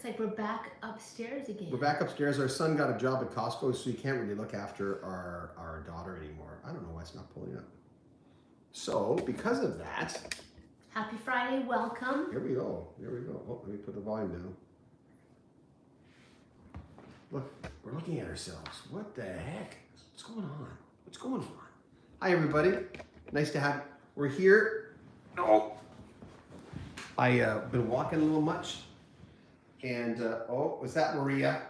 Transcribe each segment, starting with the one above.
like we're back upstairs again. We're back upstairs. Our son got a job at Costco, so he can't really look after our daughter anymore. I don't know why it's not pulling up. So, because of that... Happy Friday, welcome. Here we go. Here we go. Oh, let me put the volume down. Look, we're looking at ourselves. What the heck? What's going on? What's going on? Hi, everybody. Nice to have... We're here. Oh. I've been walking a little much. And, oh, was that Maria?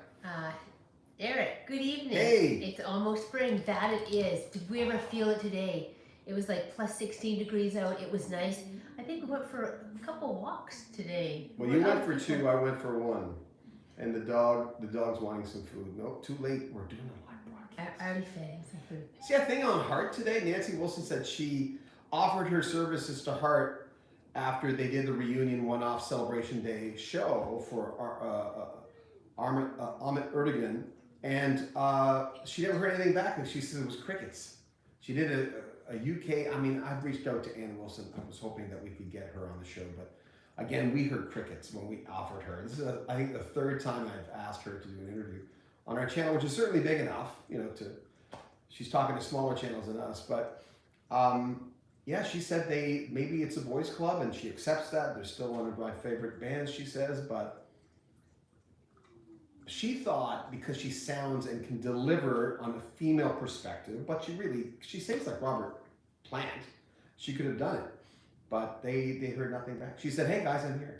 Eric, good evening. Hey. It's almost spring. That it is. Did we ever feel it today? It was like plus 16 degrees out. It was nice. I think we went for a couple walks today. Well, you went for two. I went for one. And the dog's wanting some food. Nope, too late. We're doing a live broadcast. I already fed him some food. See that thing on Hart today? Nancy Wilson said she offered her services to Hart after they did the reunion one-off Celebration Day show for Amit Erdogan, and she never heard anything back, and she said it was crickets. She did a UK, I mean, I've reached out to Ann Wilson. I was hoping that we could get her on the show, but again, we heard crickets when we offered her. This is, I think, the third time I've asked her to do an interview on our channel, which is certainly big enough, you know, she's talking to smaller channels than us, but yeah, she said maybe it's a boys club, and she accepts that. They're still one of my favorite bands, she says, but she thought because she sounds and can deliver on a female perspective, but she sings like Robert Plant. She could have done it, but they heard nothing back. She said, "Hey guys, I'm here,"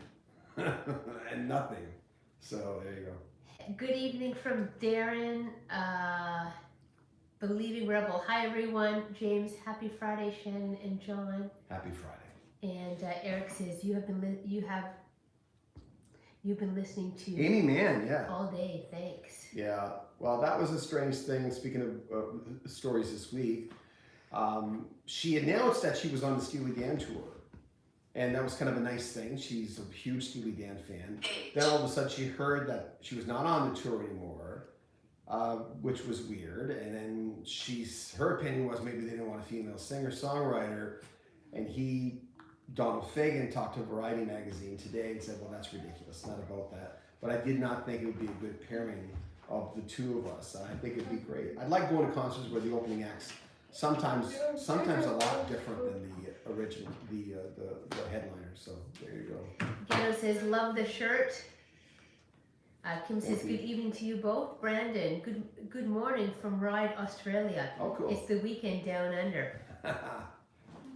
and nothing. So there you go. Good evening from Darren, Believing Rebel. Hi everyone. James, happy Friday, Shannon and John. Happy Friday. And Eric says you've been listening to Amy Mann, yeah. all day. Thanks. Yeah. Well, that was a strange thing. Speaking of stories this week, she announced that she was on the Steely Dan Tour. And that was kind of a nice thing. She's a huge Steely Dan fan. Then all of a sudden she heard that she was not on the tour anymore, which was weird. And then her opinion was maybe they didn't want a female singer-songwriter. And Donald Fagen talked to Variety magazine today and said, well, that's ridiculous, not about that. But I did not think it would be a good pairing of the two of us. I think it'd be great. I'd like going to concerts where the opening acts sometimes a lot different than the original, the headliner. So there you go. Ghetto says, love the shirt. Kim says, good evening to you both. Brandon, good morning from Ryde, Australia. Oh, cool. It's the weekend down under.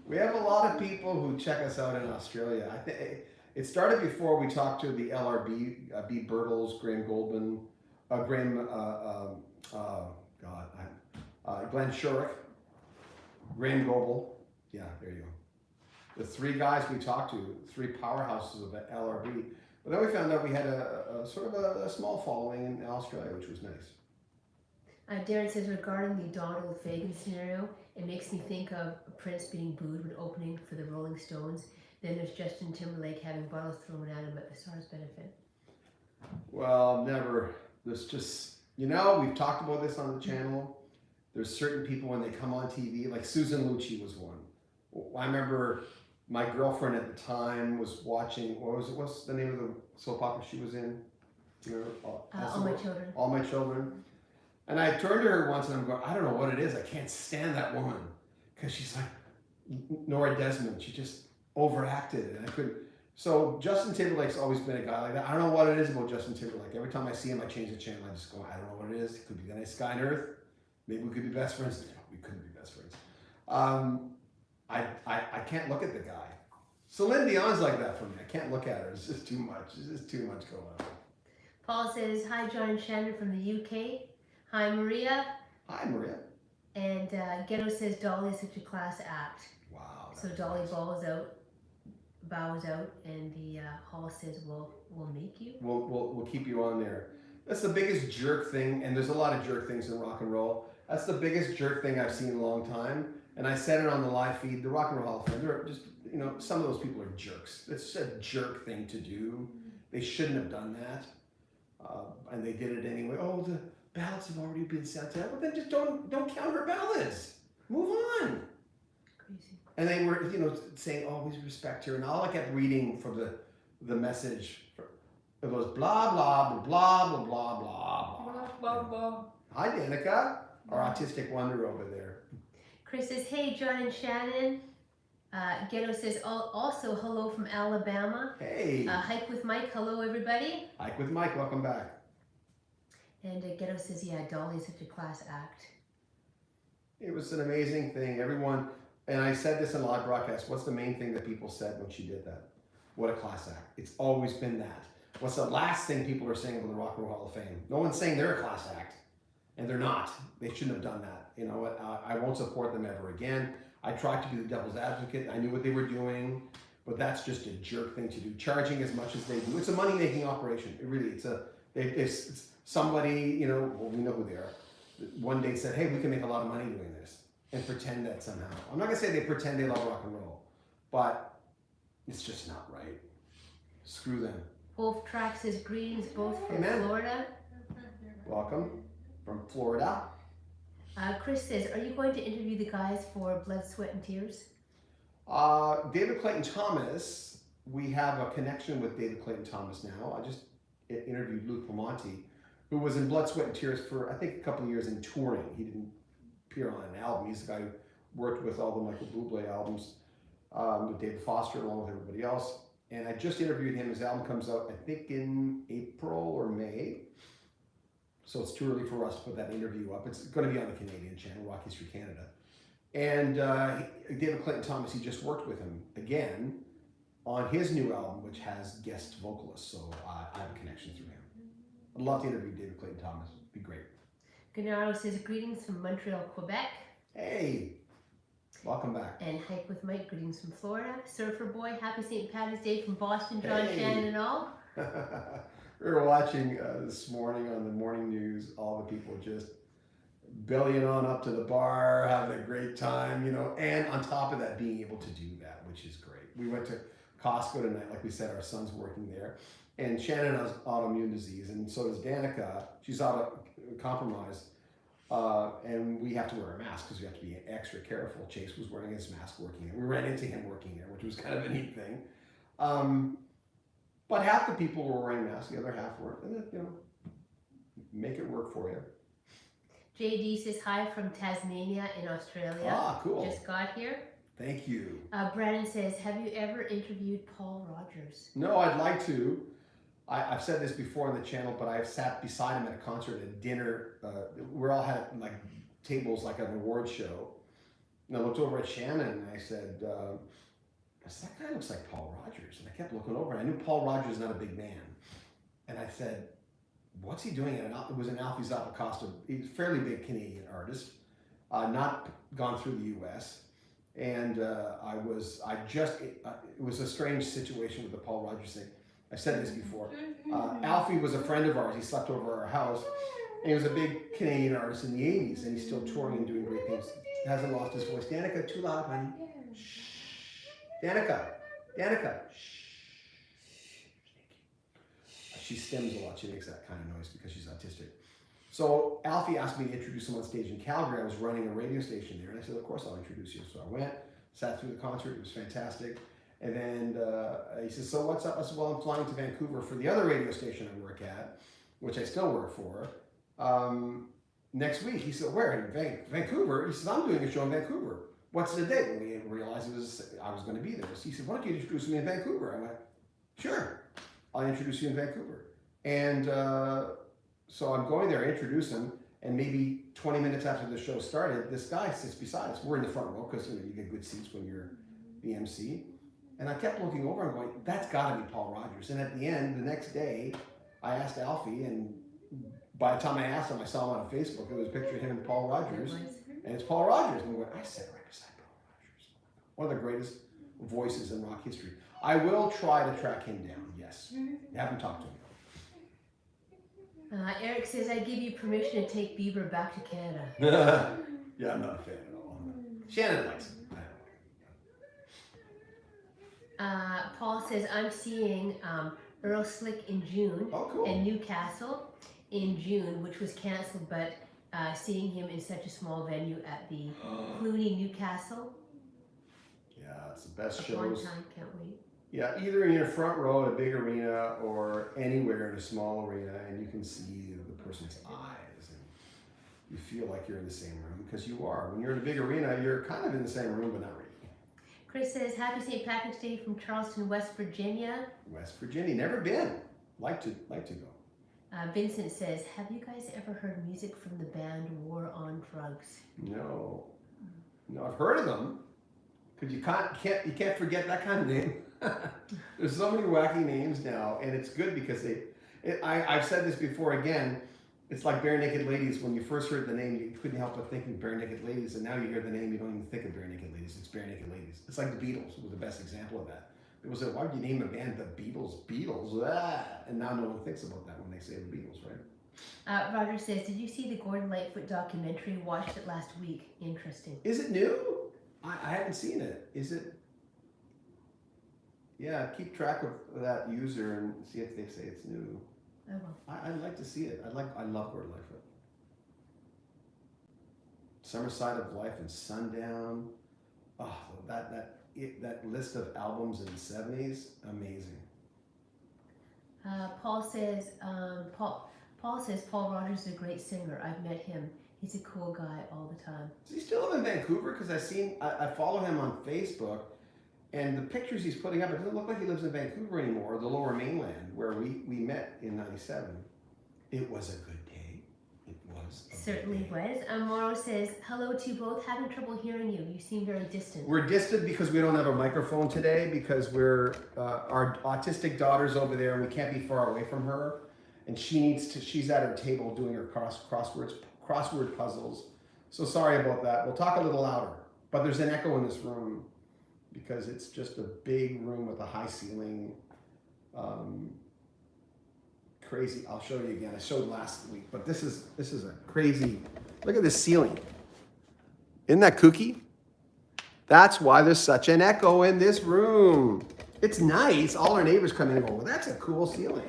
We have a lot of people who check us out in Australia. I think it started before we talked to the LRB, B. Birtles, Graham Goldman, Glenn Shurick, Graham Goebel. Yeah, there you go. The three guys we talked to, three powerhouses of LRB. But then we found out we had a sort of a small following in Australia, which was nice. Darren says, regarding the Donald Fagen scenario, it makes me think of Prince being booed when opening for the Rolling Stones. Then there's Justin Timberlake having bottles thrown at him at the Stars benefit. Well, never. There's just, we've talked about this on the channel. There's certain people when they come on TV, like Susan Lucci was one. I remember my girlfriend at the time was watching, what's the name of the soap opera she was in? All My Children. All My Children. And I turned to her once and I'm going, I don't know what it is. I can't stand that woman. Because she's like Nora Desmond. She just overacted and I couldn't. So Justin Timberlake's always been a guy like that. I don't know what it is about Justin Timberlake. Every time I see him, I change the channel. I just go, I don't know what it is. It could be the nice guy on earth. Maybe we could be best friends. No, we couldn't be best friends. I can't look at the guy. Celine Dion's like that for me. I can't look at her. It's just too much. There's just too much going on. Paul says, hi, John and Shannon from the UK. Hi, Maria. Hi, Maria. And Ghetto says, Dolly is such a class act. Wow. So Dolly bows out, and the Hall says, we'll make you. We'll keep you on there. That's the biggest jerk thing, and there's a lot of jerk things in rock and roll. That's the biggest jerk thing I've seen in a long time. And I said it on the live feed, the Rock and Roll Hall of Fame, they're just, some of those people are jerks. It's a jerk thing to do. They shouldn't have done that. And they did it anyway. Oh, the ballots have already been sent out. Well, then just don't count her ballots. Move on. Crazy. And they were, saying always respect her. And all I kept reading from the message It goes blah, blah, blah, blah, blah, blah, blah, blah. Hi, Danica, our autistic wonder over there. Chris says, hey, John and Shannon. Ghetto says, also hello from Alabama. Hey. Hike with Mike, hello everybody. Hike with Mike, welcome back. And Ghetto says, yeah, Dolly's such a class act. It was an amazing thing. Everyone, and I said this in a live broadcast, what's the main thing that people said when she did that? What a class act. It's always been that. What's the last thing people are saying about the Rock and Roll Hall of Fame? No one's saying they're a class act. And they're not. They shouldn't have done that. You know what? I won't support them ever again. I tried to be the devil's advocate. I knew what they were doing, but that's just a jerk thing to do. Charging as much as they do. It's a money-making operation. It really, it's somebody, you know, well, we know who they are. One day said, hey, we can make a lot of money doing this. And pretend that somehow. I'm not going to say they pretend they love rock and roll, but it's just not right. Screw them. Wolf Track says, greetings both from Amen. Florida. Welcome from Florida. Chris says, are you going to interview the guys for Blood, Sweat, and Tears? David Clayton Thomas, we have a connection with David Clayton Thomas now. I just interviewed Luke Lamonti, who was in Blood, Sweat, and Tears for, I think, a couple of years in touring. He didn't appear on an album. He's the guy who worked with all the Michael Bublé albums with David Foster along with everybody else. And I just interviewed him. His album comes out, I think, in April or May. So it's too early for us to put that interview up. It's going to be on the Canadian channel, Rock History Canada. And David Clayton Thomas, he just worked with him again on his new album, which has guest vocalists. So I have a connection through him. I'd love to interview David Clayton Thomas. It'd be great. Gennaro says, greetings from Montreal, Quebec. Hey, welcome back. And Hike with Mike, greetings from Florida. Surfer Boy, happy St. Patty's Day from Boston, John, Hey. Shannon, and all. We were watching this morning on the morning news, all the people just bellying on up to the bar, having a great time, you know, and on top of that, being able to do that, which is great. We went to Costco tonight, like we said, our son's working there, and Shannon has autoimmune disease, and so does Danica. She's compromised, and we have to wear a mask because we have to be extra careful. Chase was wearing his mask working there. We ran into him working there, which was kind of a neat thing. But half the people were wearing masks, the other half weren't, and then, you know, make it work for you. JD says, hi from Tasmania in Australia. Ah, cool. Just got here. Thank you. Brandon says, have you ever interviewed Paul Rogers? No, I'd like to. I've said this before on the channel, but I've sat beside him at a concert, at dinner. We all had like tables like an award show. And I looked over at Shannon and I said, that guy looks like Paul Rogers. And I kept looking over and I knew Paul Rogers is not a big man. And I said, what's he doing at it was an Alfie Zappacosta. He's a fairly big Canadian artist, not gone through the US. And it was a strange situation with the Paul Rogers thing. I've said this before. Alfie was a friend of ours. He slept over our house. And he was a big Canadian artist in the 80s. And he's still touring and doing great things. He hasn't lost his voice. Danica, too loud, honey. Shh. Danica. Shh. She stems a lot. She makes that kind of noise because she's autistic. So Alfie asked me to introduce him on stage in Calgary. I was running a radio station there. And I said, of course I'll introduce you. So I went, sat through the concert. It was fantastic. And then he says, so what's up? I said, well, I'm flying to Vancouver for the other radio station I work at, which I still work for, next week. He said, where? In Vancouver? He says, I'm doing a show in Vancouver. What's the date? We realized I was going to be there. So he said, why don't you introduce me in Vancouver? I went, sure, I'll introduce you in Vancouver. And so I'm going there, introduce him, and maybe 20 minutes after the show started, this guy sits beside us. We're in the front row because you get good seats when you're the MC. And I kept looking over and going, that's got to be Paul Rogers. And at the end, the next day, I asked Alfie, and by the time I asked him, I saw him on Facebook. It was a picture of him and Paul Rogers. And it's Paul Rogers. And we went, I sat right beside Paul Rogers. One of the greatest voices in rock history. I will try to track him down, yes. I haven't talked to him. Eric says, I give you permission to take Bieber back to Canada. Yeah, I'm not a fan at all. Shannon likes him. Paul says, I'm seeing Earl Slick in June in Newcastle in June, which was canceled, but seeing him in such a small venue at the Clooney Newcastle. Yeah, it's the best One shows. time, can't wait. Yeah, either in your front row at a big arena or anywhere in a small arena, and you can see the person's eyes, and you feel like you're in the same room because you are. When you're in a big arena, you're kind of in the same room, but not really. Chris says, Happy St. Patrick's Day from Charleston, West Virginia. West Virginia, never been. Like to go. Vincent says, have you guys ever heard music from the band War on Drugs? No, I've heard of them. Because you can't forget that kind of name. There's so many wacky names now, and it's good because I've said this before again. It's like Bare Naked Ladies. When you first heard the name, you couldn't help but thinking Bare Naked Ladies, and now you hear the name, you don't even think of Bare Naked Ladies. It's Bare Naked Ladies. It's like the Beatles was the best example of that. It was why would you name a band the Beatles? And now no one thinks about that when they say the Beatles, right? Roger says, did you see the Gordon Lightfoot documentary? Watched it last week. Interesting. Is it new? I haven't seen it. Is it? Yeah, keep track of that user and see if they say it's new. I will. I'd like to see it. I love Gordon Lightfoot. Summer Side of Life and Sundown. Oh, that list of albums in the 70s, amazing. Paul says Paul Rogers is a great singer. I've met him. He's a cool guy all the time. Does he still live in Vancouver? Because I follow him on Facebook, and the pictures he's putting up, it doesn't look like he lives in Vancouver anymore, or the Lower Mainland, where we met in '97. It was a good day. It was. Certainly was. Morrow says, hello to you both. Having trouble hearing you. You seem very distant. We're distant because we don't have a microphone today, because our autistic daughter's over there, and we can't be far away from her. And she's at her table doing her crossword puzzles. So sorry about that. We'll talk a little louder. But there's an echo in this room because it's just a big room with a high ceiling. Crazy. I'll show you again. I showed last week, but this is a crazy. Look at this ceiling. Isn't that kooky? That's why there's such an echo in this room. It's nice. All our neighbors come in and go, well, that's a cool ceiling.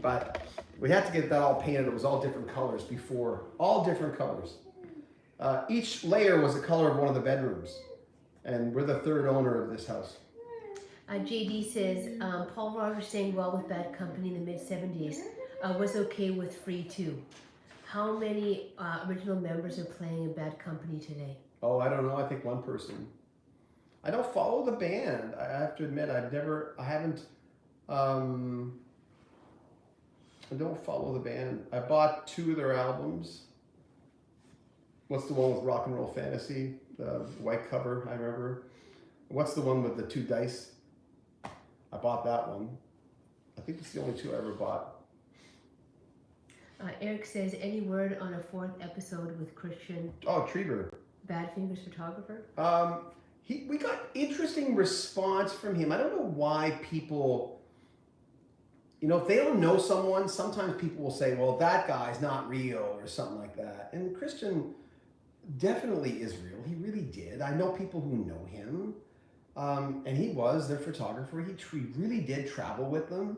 But we had to get that all painted. It was all different colors before. All different colors. Each layer was the color of one of the bedrooms. And we're the third owner of this house. JD says, Paul Rogers sang well with Bad Company in the mid-70s. Was okay with Free too. How many original members are playing in Bad Company today? Oh, I don't know. I think one person. I don't follow the band. I have to admit, I don't follow the band. I bought 2 of their albums. What's the one with Rock and Roll Fantasy? The white cover, I remember. What's the one with the 2 dice? I bought that one. I think it's the only 2 I ever bought. Eric says, any word on a 4th episode with Christian? Oh, Trieber. Badfinger's photographer? We got interesting response from him. I don't know why people... if they don't know someone, sometimes people will say, well, that guy's not real or something like that. And Christian definitely is real. He really did. I know people who know him. And he was their photographer. He really did travel with them.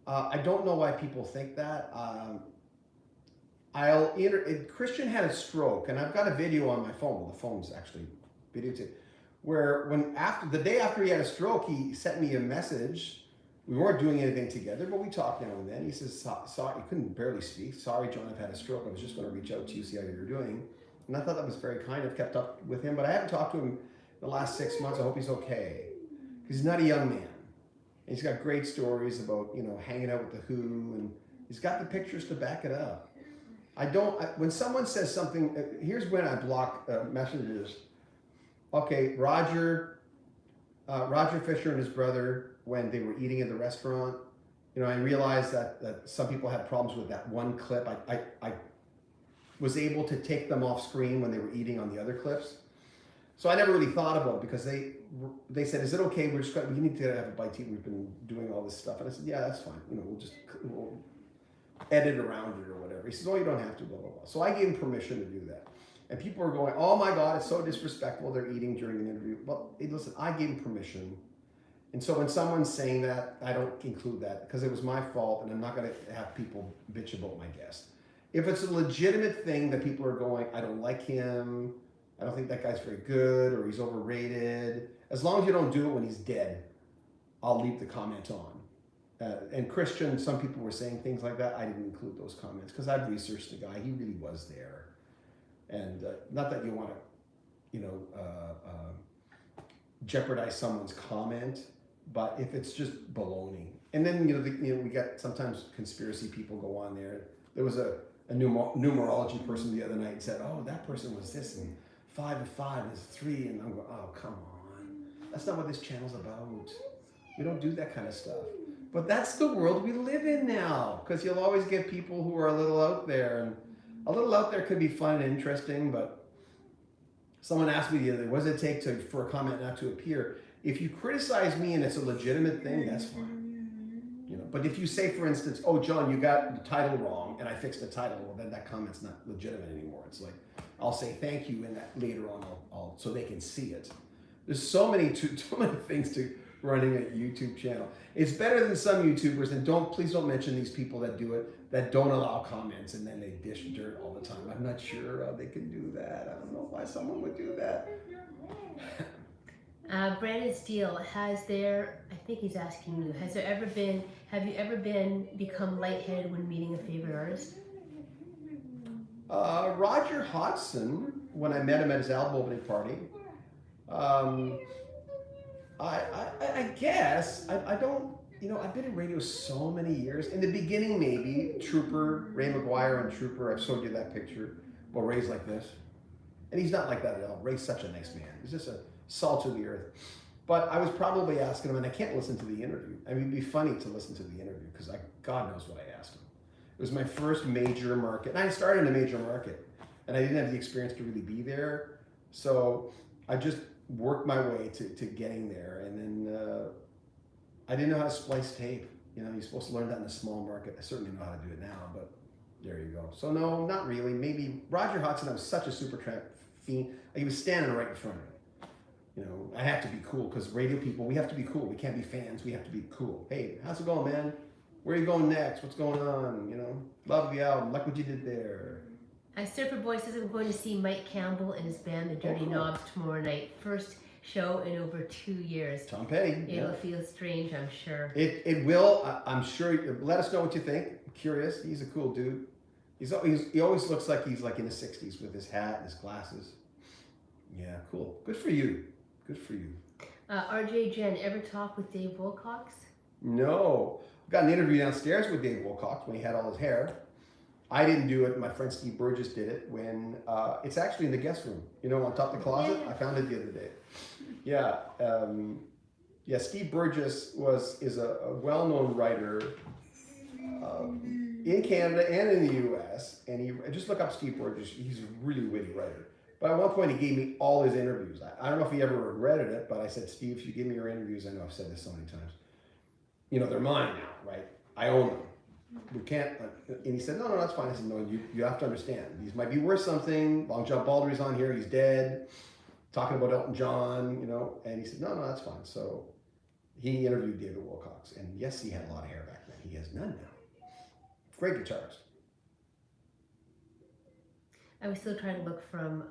I don't know why people think that. Christian had a stroke, and I've got a video on my phone. Well, the phone's actually videotaped. Where the day after he had a stroke, he sent me a message. We weren't doing anything together, but we talked now and then. He says, sorry, he couldn't barely speak. Sorry, John, I've had a stroke. I was just going to reach out to you, see how you're doing. And I thought that was very kind. I've kept up with him, but I haven't talked to him the last 6 months. I hope he's okay. Because he's not a young man. And he's got great stories about, hanging out with the Who, and he's got the pictures to back it up. When someone says something, here's when I block messages. Okay, Roger Fisher and his brother, when they were eating at the restaurant, I realized that some people had problems with that one clip. I was able to take them off screen when they were eating on the other clips. So I never really thought about it because they said, is it okay? We need to have a bite to eat. We've been doing all this stuff. And I said, yeah, that's fine. We'll edit around it or whatever. He says, oh, you don't have to, blah, blah, blah. So I gave him permission to do that. And people are going, oh my God, it's so disrespectful. They're eating during an interview. Well, listen, I gave him permission. And so when someone's saying that, I don't include that because it was my fault and I'm not going to have people bitch about my guest. If it's a legitimate thing that people are going, I don't like him, I don't think that guy's very good or he's overrated, as long as you don't do it when he's dead, I'll leave the comment on. And Christian, some people were saying things like that. I didn't include those comments because I've researched the guy. He really was there. And not that you want to, jeopardize someone's comment, but if it's just baloney. And then, we got sometimes conspiracy people go on there. There was a numerology person the other night said, oh, that person was this, and 5 and 5 is 3. And I'm going, oh, come on. That's not what this channel's about. We don't do that kind of stuff. But that's the world we live in now, because you'll always get people who are a little out there. And a little out there could be fun and interesting, but someone asked me the other day, what does it take for a comment not to appear? If you criticize me and it's a legitimate thing, that's fine. But if you say, for instance, oh, John, you got the title wrong, and I fixed the title, well, then that comment's not legitimate anymore. It's like, I'll say thank you, and that later on, I'll so they can see it. There's so many things to running a YouTube channel. It's better than some YouTubers, and please don't mention these people that do it, that don't allow comments, and then they dish dirt all the time. I'm not sure how they can do that. I don't know why someone would do that. Brandon Steele, I think he's asking you, have you ever become lightheaded when meeting a favorite artist? Roger Hodgson, when I met him at his album opening party, I guess, I don't, I've been in radio so many years. In the beginning, maybe, Trooper, Ray McGuire and Trooper, I've showed you that picture. Well, Ray's like this. And he's not like that at all. Ray's such a nice man. He's just a salt of the earth. But I was probably asking him, and I can't listen to the interview. I mean, it'd be funny to listen to the interview, because God knows what I asked him. It was my first major market. And I started in a major market, and I didn't have the experience to really be there. So I just worked my way to getting there. And then I didn't know how to splice tape. You're supposed to learn that in a small market. I certainly know how to do it now, but there you go. So no, not really. Maybe Roger Hodgson, I was such a Supertramp fiend. He was standing right in front of me. I have to be cool, because radio people, we have to be cool. We can't be fans. We have to be cool. Hey, how's it going, man? Where are you going next? What's going on? Love the album. Like what you did there. Surfer Boy says I'm going to see Mike Campbell and his band, The Dirty Knobs, tomorrow night. First show in over 2 years. Tom Petty. It'll feel strange, I'm sure. It will. I'm sure. Let us know what you think. I'm curious. He's a cool dude. He always looks like he's like in his 60s with his hat and his glasses. Yeah, cool. Good for you. Good for you. RJ Jen, ever talk with Dave Wilcox? No. I've got an interview downstairs with Dave Wilcox when he had all his hair. I didn't do it. My friend Steve Burgess did it when it's actually in the guest room. On top of the closet. Yeah. I found it the other day. Yeah. Steve Burgess is a well-known writer in Canada and in the U.S. And just look up Steve Burgess. He's a really witty writer. But at one point, he gave me all his interviews. I don't know if he ever regretted it, but I said, Steve, if you give me your interviews, I know I've said this so many times, they're mine now, right? I own them. We can't, and he said, no, that's fine. I said, no, you have to understand. These might be worth something. Long John Baldry's on here. He's dead. Talking about Elton John, and he said, no, that's fine. So he interviewed David Wilcox. And yes, he had a lot of hair back then. He has none now. Great guitarist. I was still trying to look from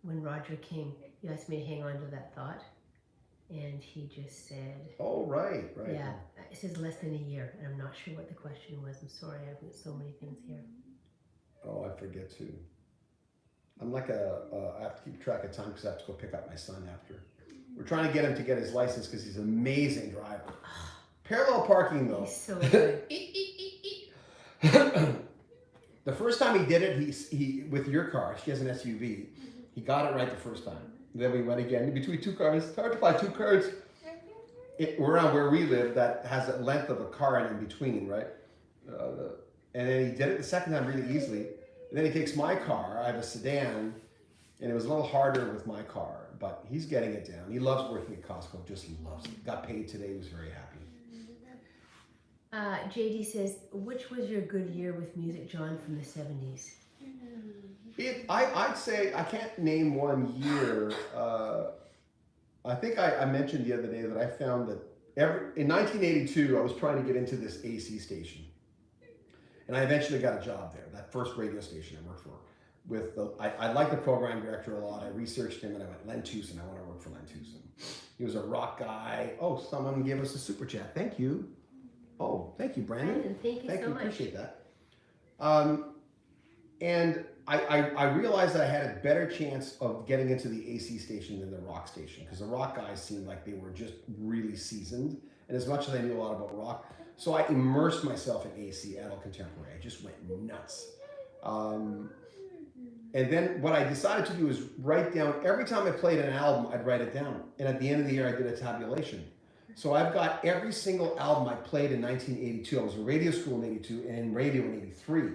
when Roger came. You asked me to hang on to that thought. And he just said... Oh, right. Yeah, it says less than a year. And I'm not sure what the question was. I'm sorry, I've got so many things here. Oh, I forget too. I'm like I have to keep track of time because I have to go pick up my son after. We're trying to get him to get his license because he's an amazing driver. Parallel parking though. He's so good. The first time he did it, he with your car, she has an SUV, he got it right the first time. Then we went again between two cars. It's hard to find two cars around where we live that has a length of a car in between, right? And then he did it the second time really easily. And then he takes my car. I have a sedan, and it was a little harder with my car, but he's getting it down. He loves working at Costco, just loves it. Got paid today, was very happy. JD says, which was your good year with music, John, from the 70s? I'd say, I can't name one year. I think I mentioned the other day that I found that in 1982, I was trying to get into this AC station. And I eventually got a job there, that first radio station I worked for. I like the program director a lot. I researched him and I went, Len Tucson, I want to work for Len Tucson. He was a rock guy. Oh, someone gave us a super chat. Thank you. Oh, thank you, Brandon. Thank you so much. Appreciate that. And I realized that I had a better chance of getting into the AC station than the rock station, because the rock guys seemed like they were just really seasoned. And as much as I knew a lot about rock, so I immersed myself in AC, adult contemporary. I just went nuts. And then what I decided to do is write down, every time I played an album, I'd write it down. And at the end of the year, I did a tabulation. So I've got every single album I played in 1982. I was in radio school in 82 and in radio in 83.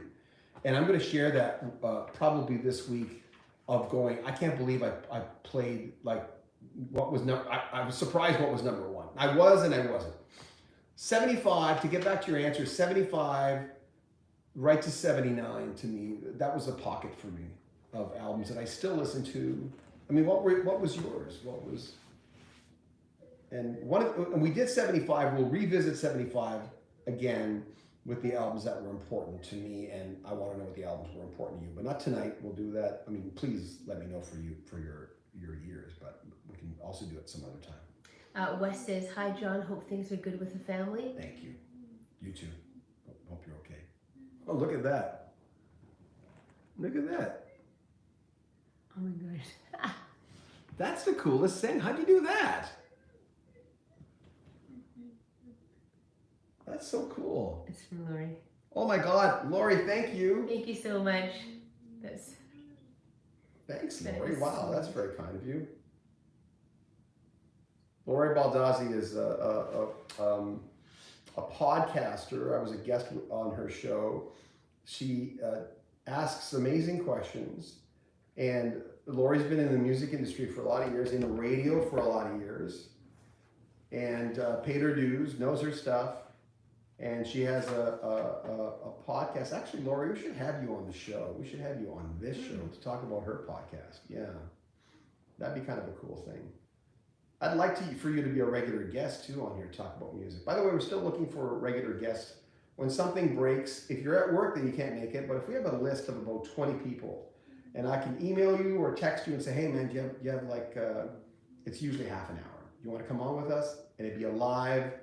And I'm going to share that probably this week of going, I can't believe I played like what was number, I was surprised what was number one. I was and I wasn't. 75, to get back to your answer, 75 right to 79 to me, that was a pocket for me of albums that I still listen to. I mean, what was yours? And we did 75. We'll revisit 75 again with the albums that were important to me, and I want to know what the albums were important to you. But not tonight. We'll do that. I mean, please let me know for your years, but we can also do it some other time. Wes says, "Hi, John. Hope things are good with the family." Thank you. You too. Hope you're okay. Oh, look at that. Look at that. Oh my gosh. That's the coolest thing. How'd you do that? That's so cool. It's from Lori. Oh my God, Lori, thank you. Thank you so much. Thanks, Lori. Wow, that's very kind of you. Lori Baldazzi is a podcaster. I was a guest on her show. She asks amazing questions. And Lori's been in the music industry for a lot of years, in the radio for a lot of years, and paid her dues, knows her stuff. And she has a podcast. Actually, Lori, we should have you on the show. We should have you on this show to talk about her podcast. Yeah, that'd be kind of a cool thing. I'd like for you to be a regular guest too on here to talk about music. By the way, we're still looking for regular guests. When something breaks, if you're at work, then you can't make it. But if we have a list of about 20 people, and I can email you or text you and say, hey man, do you have like, it's usually half an hour. You want to come on with us? And it'd be a live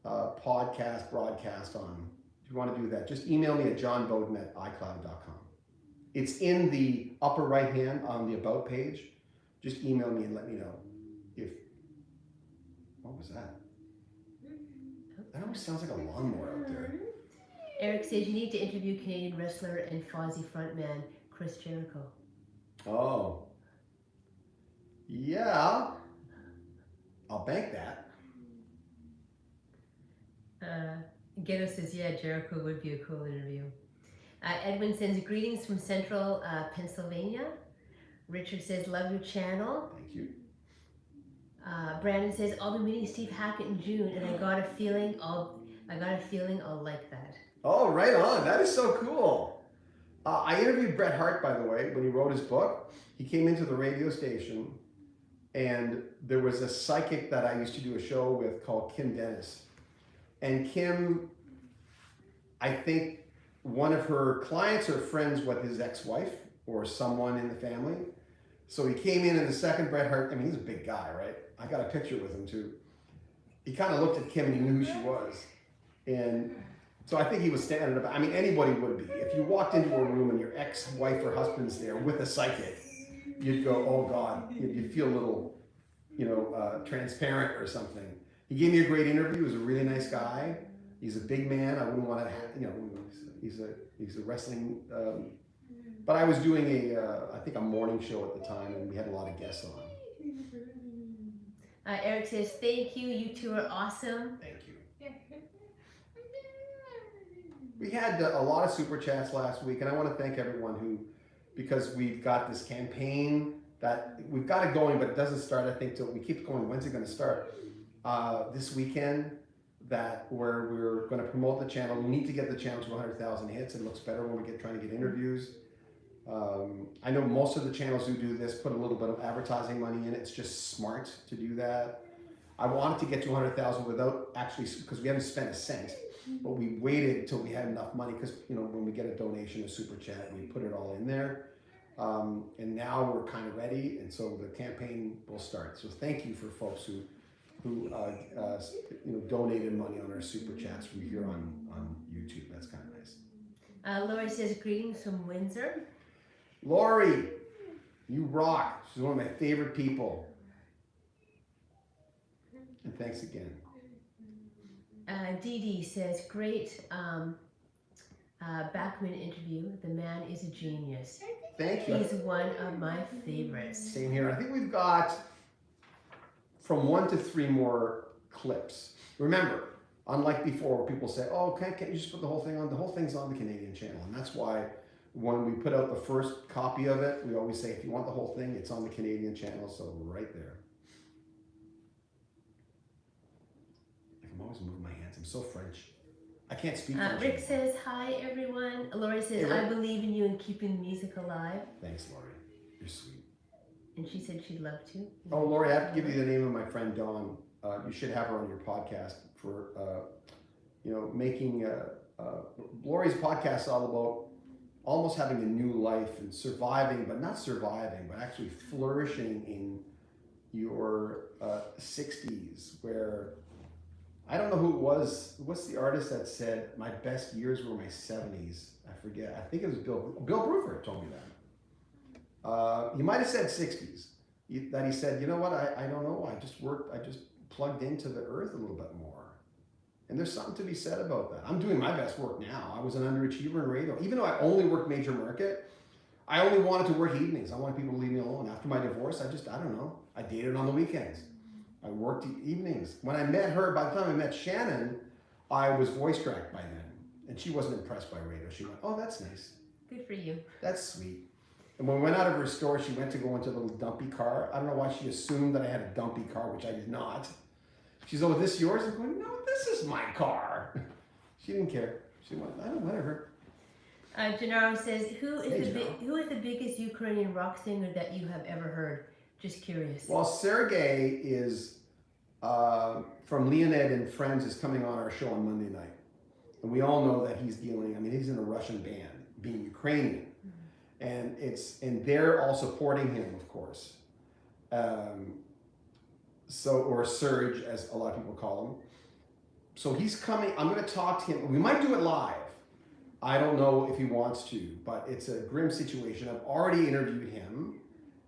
podcast broadcast on. If you want to do that, just email me at johnbowden@icloud.com. It's in the upper right hand on the About page. Just email me and let me know if, what was that? That almost sounds like a lawnmower out there. Eric says you need to interview Canadian wrestler and Fozzy frontman Chris Jericho. Oh. Yeah. I'll bank that. Ghetto says, yeah, Jericho would be a cool interview. Edwin sends greetings from central Pennsylvania. Richard says, love your channel. Thank you. Brandon says, I'll be meeting Steve Hackett in June, and I got a feeling I'll like that. Oh, right on. That is so cool. I interviewed Bret Hart, by the way, when he wrote his book. He came into the radio station, and there was a psychic that I used to do a show with called Kim Dennis. And Kim, I think one of her clients or friends with his ex-wife or someone in the family. So he came in and the second Bret Hart, I mean, he's a big guy, right? I got a picture with him too. He kind of looked at Kim and he knew who she was. And so I think he was standing up. I mean, anybody would be. If you walked into a room and your ex-wife or husband's there with a psychic, you'd go, oh God, you'd feel a little, transparent or something. He gave me a great interview. He was a really nice guy. He's a big man. I wouldn't want to, he's a wrestling, but I was doing a morning show at the time, and we had a lot of guests on. Eric says, thank you. You two are awesome. Thank you. We had a lot of super chats last week, and I want to thank everyone because we've got this campaign that we've got it going, but it doesn't start, I think, till we keep going. When's it going to start? This weekend, where we're going to promote the channel. We need to get the channel to 100,000 hits. It looks better when we trying to get interviews. I know most of the channels who do this put a little bit of advertising money in it. It's just smart to do that. I wanted to get to 100,000 without because we haven't spent a cent, but we waited till we had enough money because when we get a donation, a super chat, we put it all in there. And now we're kind of ready, and so the campaign will start. So thank you for folks who donated money on our super chats from here on YouTube. That's kind of nice. Lori says greetings from Windsor. Lori, you rock. She's one of my favorite people. And thanks again. Dee Dee says great Backman interview. The man is a genius. Thank you. He's one of my favorites. Same here. I think we've got from 1 to 3 more clips. Remember, unlike before where people say, oh, can't you just put the whole thing on? The whole thing's on the Canadian channel. And that's why when we put out the first copy of it, we always say, if you want the whole thing, it's on the Canadian channel. So right there. I'm always moving my hands. I'm so French. I can't speak French. Rick says, hi, everyone. Lori says, hey, I believe in you and keeping the music alive. Thanks, Lori. You're sweet. And she said she'd love to. Oh, Lori, I have to give you the name of my friend Dawn. You should have her on your podcast for, making... Lori's podcast is all about almost having a new life and surviving, but not surviving, but actually flourishing in your 60s, where... I don't know who it was. What's the artist that said, my best years were my 70s? I forget. I think it was Bill Bruford told me that. He might have said 60s. That he said, you know what, I don't know. I just plugged into the earth a little bit more. And there's something to be said about that. I'm doing my best work now. I was an underachiever in radio. Even though I only worked major market, I only wanted to work evenings. I wanted people to leave me alone. After my divorce, I don't know. I dated on the weekends. I worked evenings. When I met her, by the time I met Shannon, I was voice tracked by then. And she wasn't impressed by radio. She went, oh, that's nice. Good for you. That's sweet. And when we went out of her store, she went to go into a little dumpy car. I don't know why she assumed that I had a dumpy car, which I did not. She's, oh, is this yours? I'm going, no, this is my car. She didn't care. She went, I don't whatever. Gennaro says, who is the biggest Ukrainian rock singer that you have ever heard? Just curious. Well, Sergey is from Leonid and Friends is coming on our show on Monday night. And we all know that he's he's in a Russian band, being Ukrainian. Mm-hmm. And they're all supporting him, of course. Or Serge, as a lot of people call him. So he's coming. I'm going to talk to him. We might do it live. I don't know if he wants to, but it's a grim situation. I've already interviewed him.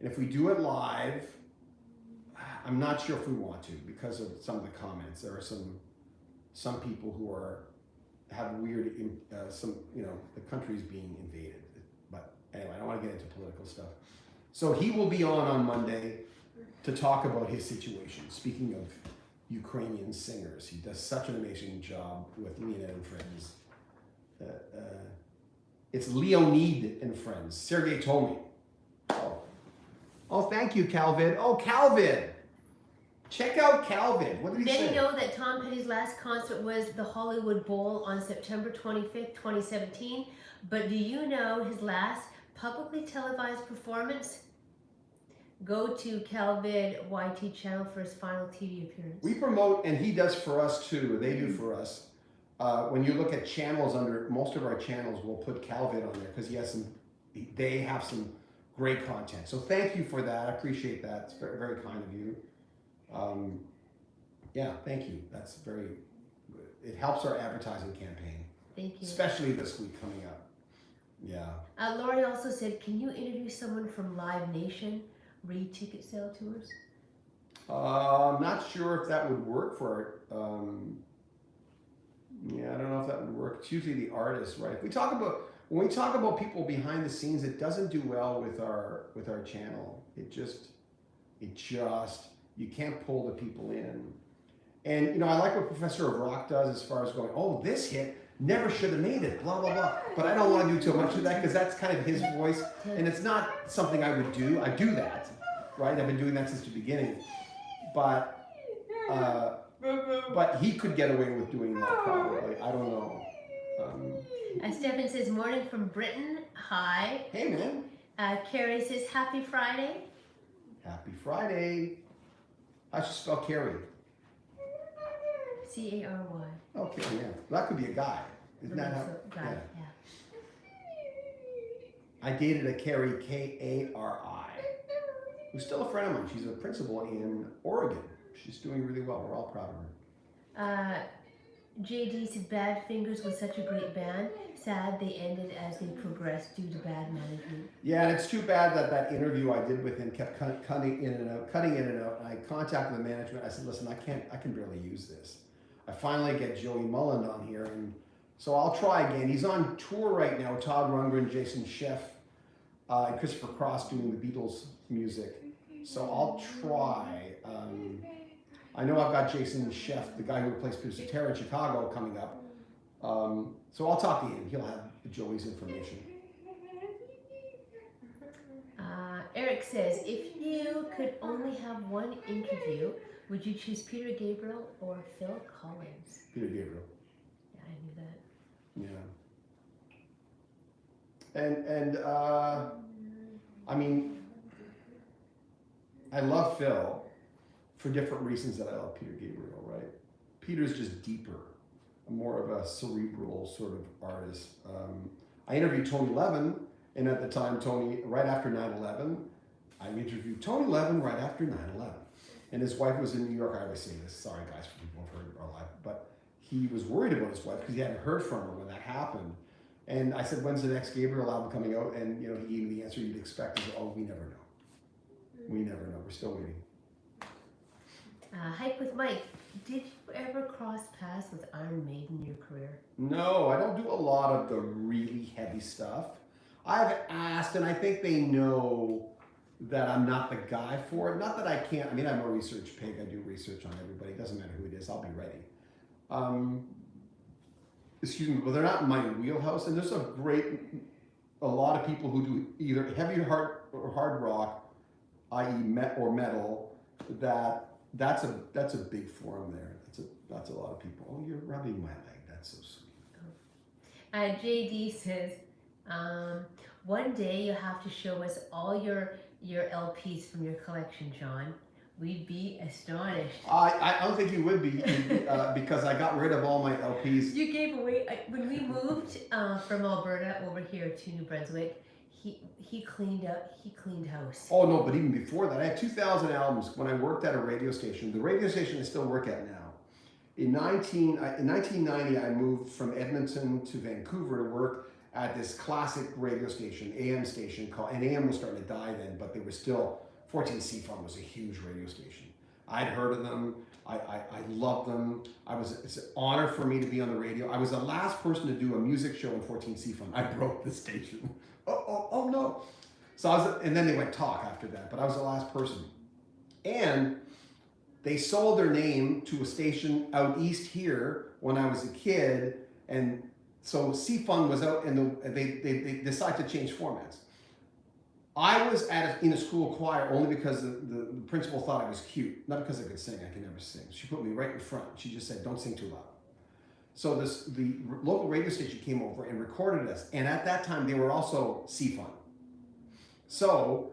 And if we do it live, I'm not sure if we want to because of some of the comments. There are some people who have weird, the country's being invaded. But anyway, I don't want to get into political stuff. So he will be on Monday to talk about his situation. Speaking of Ukrainian singers, he does such an amazing job with Lena and Friends. It's Leonid and Friends. Sergey told me. Oh, thank you, Calvin. Oh, Calvin. Check out Calvin. What did he say? Many know that Tom Petty's last concert was the Hollywood Bowl on September 25th, 2017. But do you know his last publicly televised performance? Go to Calvin YT channel for his final TV appearance. We promote, and he does for us too. They do for us. When you look at channels under most of our channels, we'll put Calvin on there because they have some great content. So thank you for that. I appreciate that. It's very, very kind of you. Thank you. That's very good. It helps our advertising campaign. Thank you. Especially this week coming up. Yeah. Lori also said, can you interview someone from Live Nation, read ticket sale tours? I'm not sure if that would work for I don't know if that would work. It's usually the artist, right? When we talk about people behind the scenes, it doesn't do well with our channel. It just you can't pull the people in. And I like what Professor of Rock does as far as going, oh, this hit never should have made it, blah blah blah. But I don't want to do too much of that because that's kind of his voice, and it's not something I would do. I do that, right? I've been doing that since the beginning, but he could get away with doing that probably. I don't know. Stefan says, morning from Britain. Hi. Hey, man. Carrie says, happy Friday. Happy Friday. How'd you spell Carrie? C-A-R-Y. Okay, yeah. That could be a guy. Isn't that how? Guy, I dated a Carrie, Kari, who's still a friend of mine. She's a principal in Oregon. She's doing really well. We're all proud of her. JD said Badfingers was such a great band. Sad they ended as they progressed due to bad management. Yeah, and it's too bad that that interview I did with him kept cutting in and out. And I contacted the management. I said, listen, I can barely use this. I finally get Joey Mullen on here, and so I'll try again. He's on tour right now. Todd Rundgren, Jason Scheff, and Christopher Cross doing the Beatles music. So I'll try. I know I've got Jason Scheff, the guy who replaced Peter Cetera in Chicago, coming up. So I'll talk to him. He'll have Joey's information. Eric says, if you could only have one interview, would you choose Peter Gabriel or Phil Collins? Peter Gabriel. Yeah, I knew that. Yeah. And I mean, I love Phil for different reasons that I love Peter Gabriel, right? Peter's just deeper, more of a cerebral sort of artist. I interviewed Tony Levin, and at the time, Tony, right after 9/11, I interviewed Tony Levin right after 9/11. And his wife was in New York. I always say this, sorry guys for people who've heard our life, but he was worried about his wife because he hadn't heard from her when that happened. And I said, when's the next Gabriel album coming out? And he gave me the answer you'd expect. He said, oh, we never know. We never know. We're still waiting. Hype with Mike. Did you ever cross paths with Iron Maiden in your career? No, I don't do a lot of the really heavy stuff. I've asked, and I think they know that I'm not the guy for it. Not that I can't. I mean, I'm a research pig. I do research on everybody. It doesn't matter who it is. I'll be ready. Excuse me, but they're not in my wheelhouse. And there's a lot of people who do either heavy or hard rock, i.e. metal, that's a big forum there. That's a lot of people. Oh, you're rubbing my leg. That's so sweet. JD says, one day you have to show us all your LPs from your collection, John. We'd be astonished. I don't think you would be because I got rid of all my LPs. You gave away when we moved from Alberta over here to New Brunswick. He cleaned house. Oh no, but even before that, I had 2,000 albums when I worked at a radio station. The radio station I still work at now. In 1990, I moved from Edmonton to Vancouver to work at this classic radio station, AM station called, and AM was starting to die then, but they were still, 14C-Fun was a huge radio station. I'd heard of them. I loved them. It's an honor for me to be on the radio. I was the last person to do a music show in 14C-Fun. I broke the station. Oh no. So and then they went talk after that, but I was the last person. And they sold their name to a station out east here when I was a kid, and so C-Fun was out, and they decided to change formats. I was in a school choir only because the principal thought I was cute, not because I could sing. I could never sing. She put me right in front. She just said, "Don't sing too loud." So the local radio station came over and recorded us, and at that time they were also C-Fun. So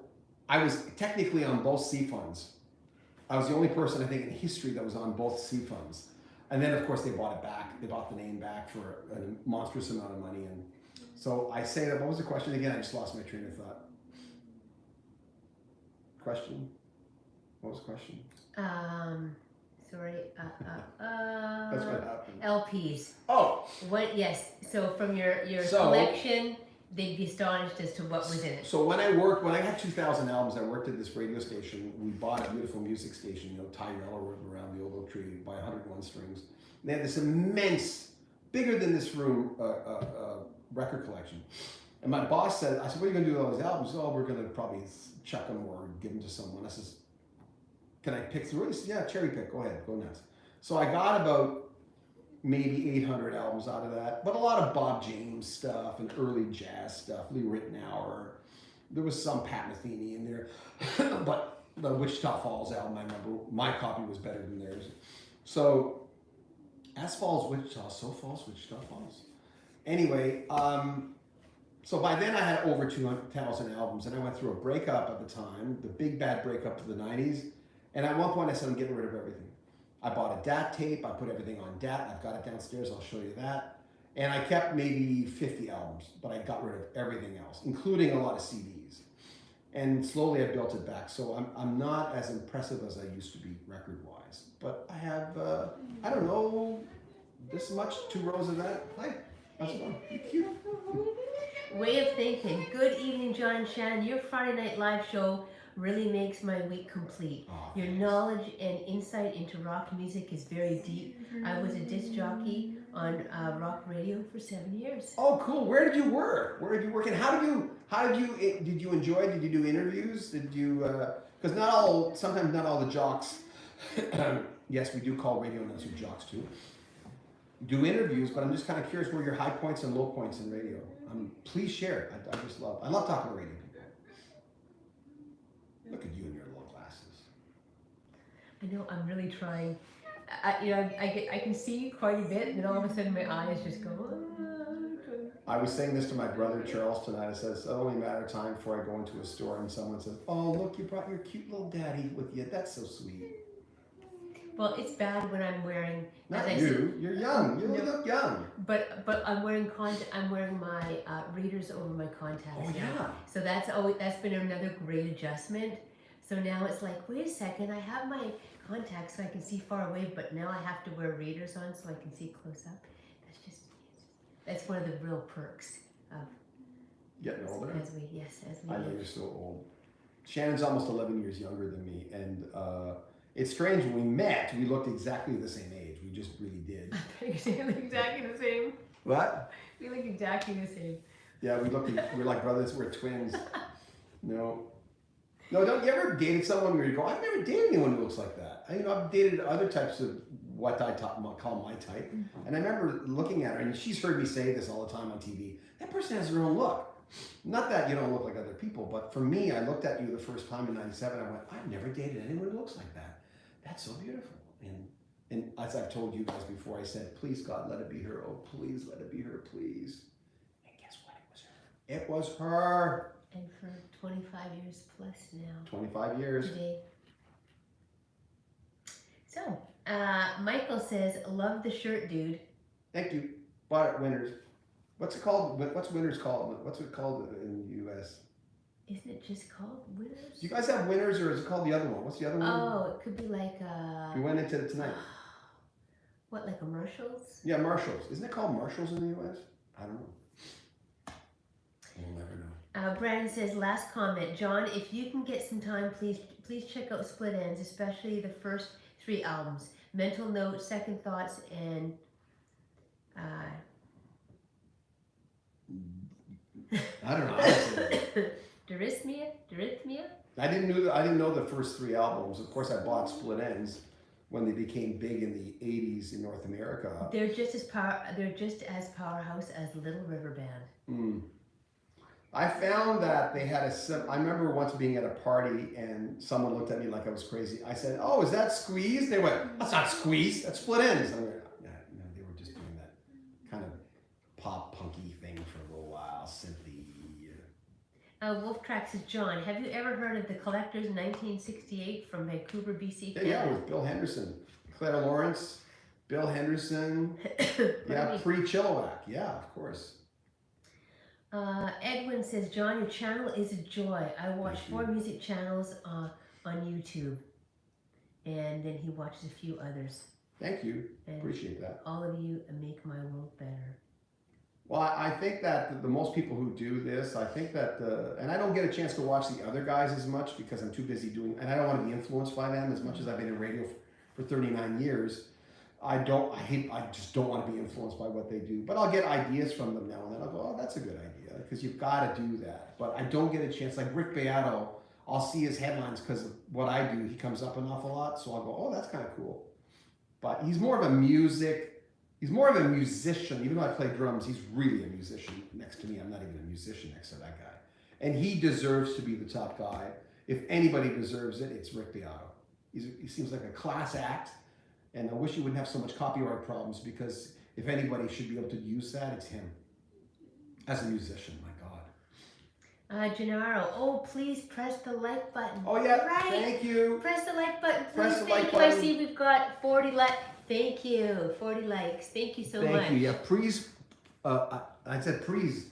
I was technically on both C-Funs. I was the only person, I think, in history that was on both C-Funs. And then, of course, they bought it back. They bought the name back for a monstrous amount of money. And so I say that, what was the question again? I just lost my train of thought. Question? What was the question? Sorry. That's what happened. LPs. Oh! Yes, so from your collection, they'd be astonished as to what was in it. So when I had 2,000 albums, I worked at this radio station. We bought a beautiful music station, Tyrell rode around the old oak tree by 101 strings. They had this immense, bigger than this room, record collection. And my boss said, I said, what are you going to do with all these albums? Oh, we're going to probably chuck them or give them to someone. I says, can I pick through it? He said, yeah, cherry pick, go ahead, go nuts. So I got about maybe 800 albums out of that, but a lot of Bob James stuff and early jazz stuff, Lee Ritenour. There was some Pat Metheny in there, but the Wichita Falls album, I remember, my copy was better than theirs. So, as falls Wichita, so falls Wichita Falls. Anyway, so by then I had over 200,000 albums, and I went through a breakup at the time, the big bad breakup of the 90s, and at one point I said, I'm getting rid of everything. I bought a DAT tape, I put everything on DAT, I've got it downstairs, I'll show you that. And I kept maybe 50 albums, but I got rid of everything else, including a lot of CDs. And slowly I built it back. So I'm not as impressive as I used to be record-wise. But I have, I don't know, this much, 2 rows of that. Hi, how's it going? You cute. Way of thinking. Good evening, John and Shannon. Your Friday Night Live show really makes my week complete. Your knowledge and insight into rock music is very deep. I was a disc jockey on rock radio for 7 years. Oh, cool. Where did you work? Where did you work? And did you enjoy? Did you do interviews? Did you? Because sometimes not all the jocks. Yes, we do call radio announcers jocks too. Do interviews, but I'm just kind of curious where your high points and low points in radio. Please share. I love talking to radio people. Look at you in your little glasses. I know, I'm really trying. I can see quite a bit, and then all of a sudden my eyes just go. I was saying this to my brother Charles tonight. I said it's only a matter of time before I go into a store and someone says, "Oh, look, you brought your cute little daddy with you. That's so sweet." Well, it's bad when I'm wearing. Not you. You're young. You look young. But I'm wearing I'm wearing my readers over my contacts. Oh yeah. So that's been another great adjustment. So now it's like, wait a second, I have my contacts so I can see far away, but now I have to wear readers on so I can see close up. That's one of the real perks of getting older. As we I know you're so old. Shannon's almost 11 years younger than me, and it's strange, when we met, we looked exactly the same age. We just really did. We look exactly the same. What? We look exactly the same. Yeah, we're like brothers, we're twins. No, don't you ever dated someone where you go, I've never dated anyone who looks like that. I've dated other types of what I call my type. And I remember looking at her, and she's heard me say this all the time on TV, that person has their own look. Not that you don't look like other people, but for me, I looked at you the first time in '97, I went, I've never dated anyone who looks like that. That's so beautiful. And as I've told you guys before, I said, please God, let it be her. Oh, please let it be her, please. And guess what? It was her. It was her. And for 25 years plus now. 25 years. Today. So, Michael says, love the shirt, dude. Thank you. Bought it Winners. What's it called? What's Winners called? What's it called in the U.S.? Isn't it just called Winners? Do you guys have Winners, or is it called the other one? What's the other one? Oh, it could be like We went into it tonight. What, like a Marshalls? Yeah, Marshalls. Isn't it called Marshalls in the U.S.? I don't know. We'll never know. Brandon says, last comment. John, if you can get some time, please check out Split Ends, especially the first 3 albums. Mental Note, Second Thoughts, and I don't know. Dysrhythmia? I didn't know the first 3 albums. Of course, I bought Split Ends when they became big in the '80s in North America. They're just as powerhouse as Little River Band. I found that they had I remember once being at a party and someone looked at me like I was crazy. I said, "Oh, is that Squeeze?" They went, "That's not Squeeze. That's Split Ends." I went, "Yeah, they were just doing that kind of pop punky thing for a little while, synthy." Wolf Track says, John, have you ever heard of the Collectors 1968 from Vancouver, BC? Yeah, with Bill Henderson, Claire Lawrence, Bill Henderson. Yeah, pre-Chilliwack. Yeah, of course. Edwin says, John, your channel is a joy. I watch 4 music channels on YouTube, and then he watches a few others. Thank you. And appreciate that. All of you make my world better. Well, I think that the most people who do this, I think that, and I don't get a chance to watch the other guys as much because I'm too busy doing, and I don't want to be influenced by them as much as I've been in radio for 39 years. I just don't want to be influenced by what they do. But I'll get ideas from them now and then. I'll go, oh, that's a good idea, because you've got to do that. But I don't get a chance. Like Rick Beato, I'll see his headlines because of what I do. He comes up an awful lot, so I'll go, oh, that's kind of cool. But he's more of a musician. Even though I play drums, he's really a musician next to me. I'm not even a musician next to that guy. And he deserves to be the top guy. If anybody deserves it, it's Rick Beato. He seems like a class act. And I wish he wouldn't have so much copyright problems, because if anybody should be able to use that, it's him. As a musician, my God. Gennaro, oh, please press the like button. Oh, yeah, right. Thank you. Press the like button, please. Press the like button. button. I see we've got 40 likes. Thank you. 40 likes. Thank you so much. Thank you. Yeah, please I said, please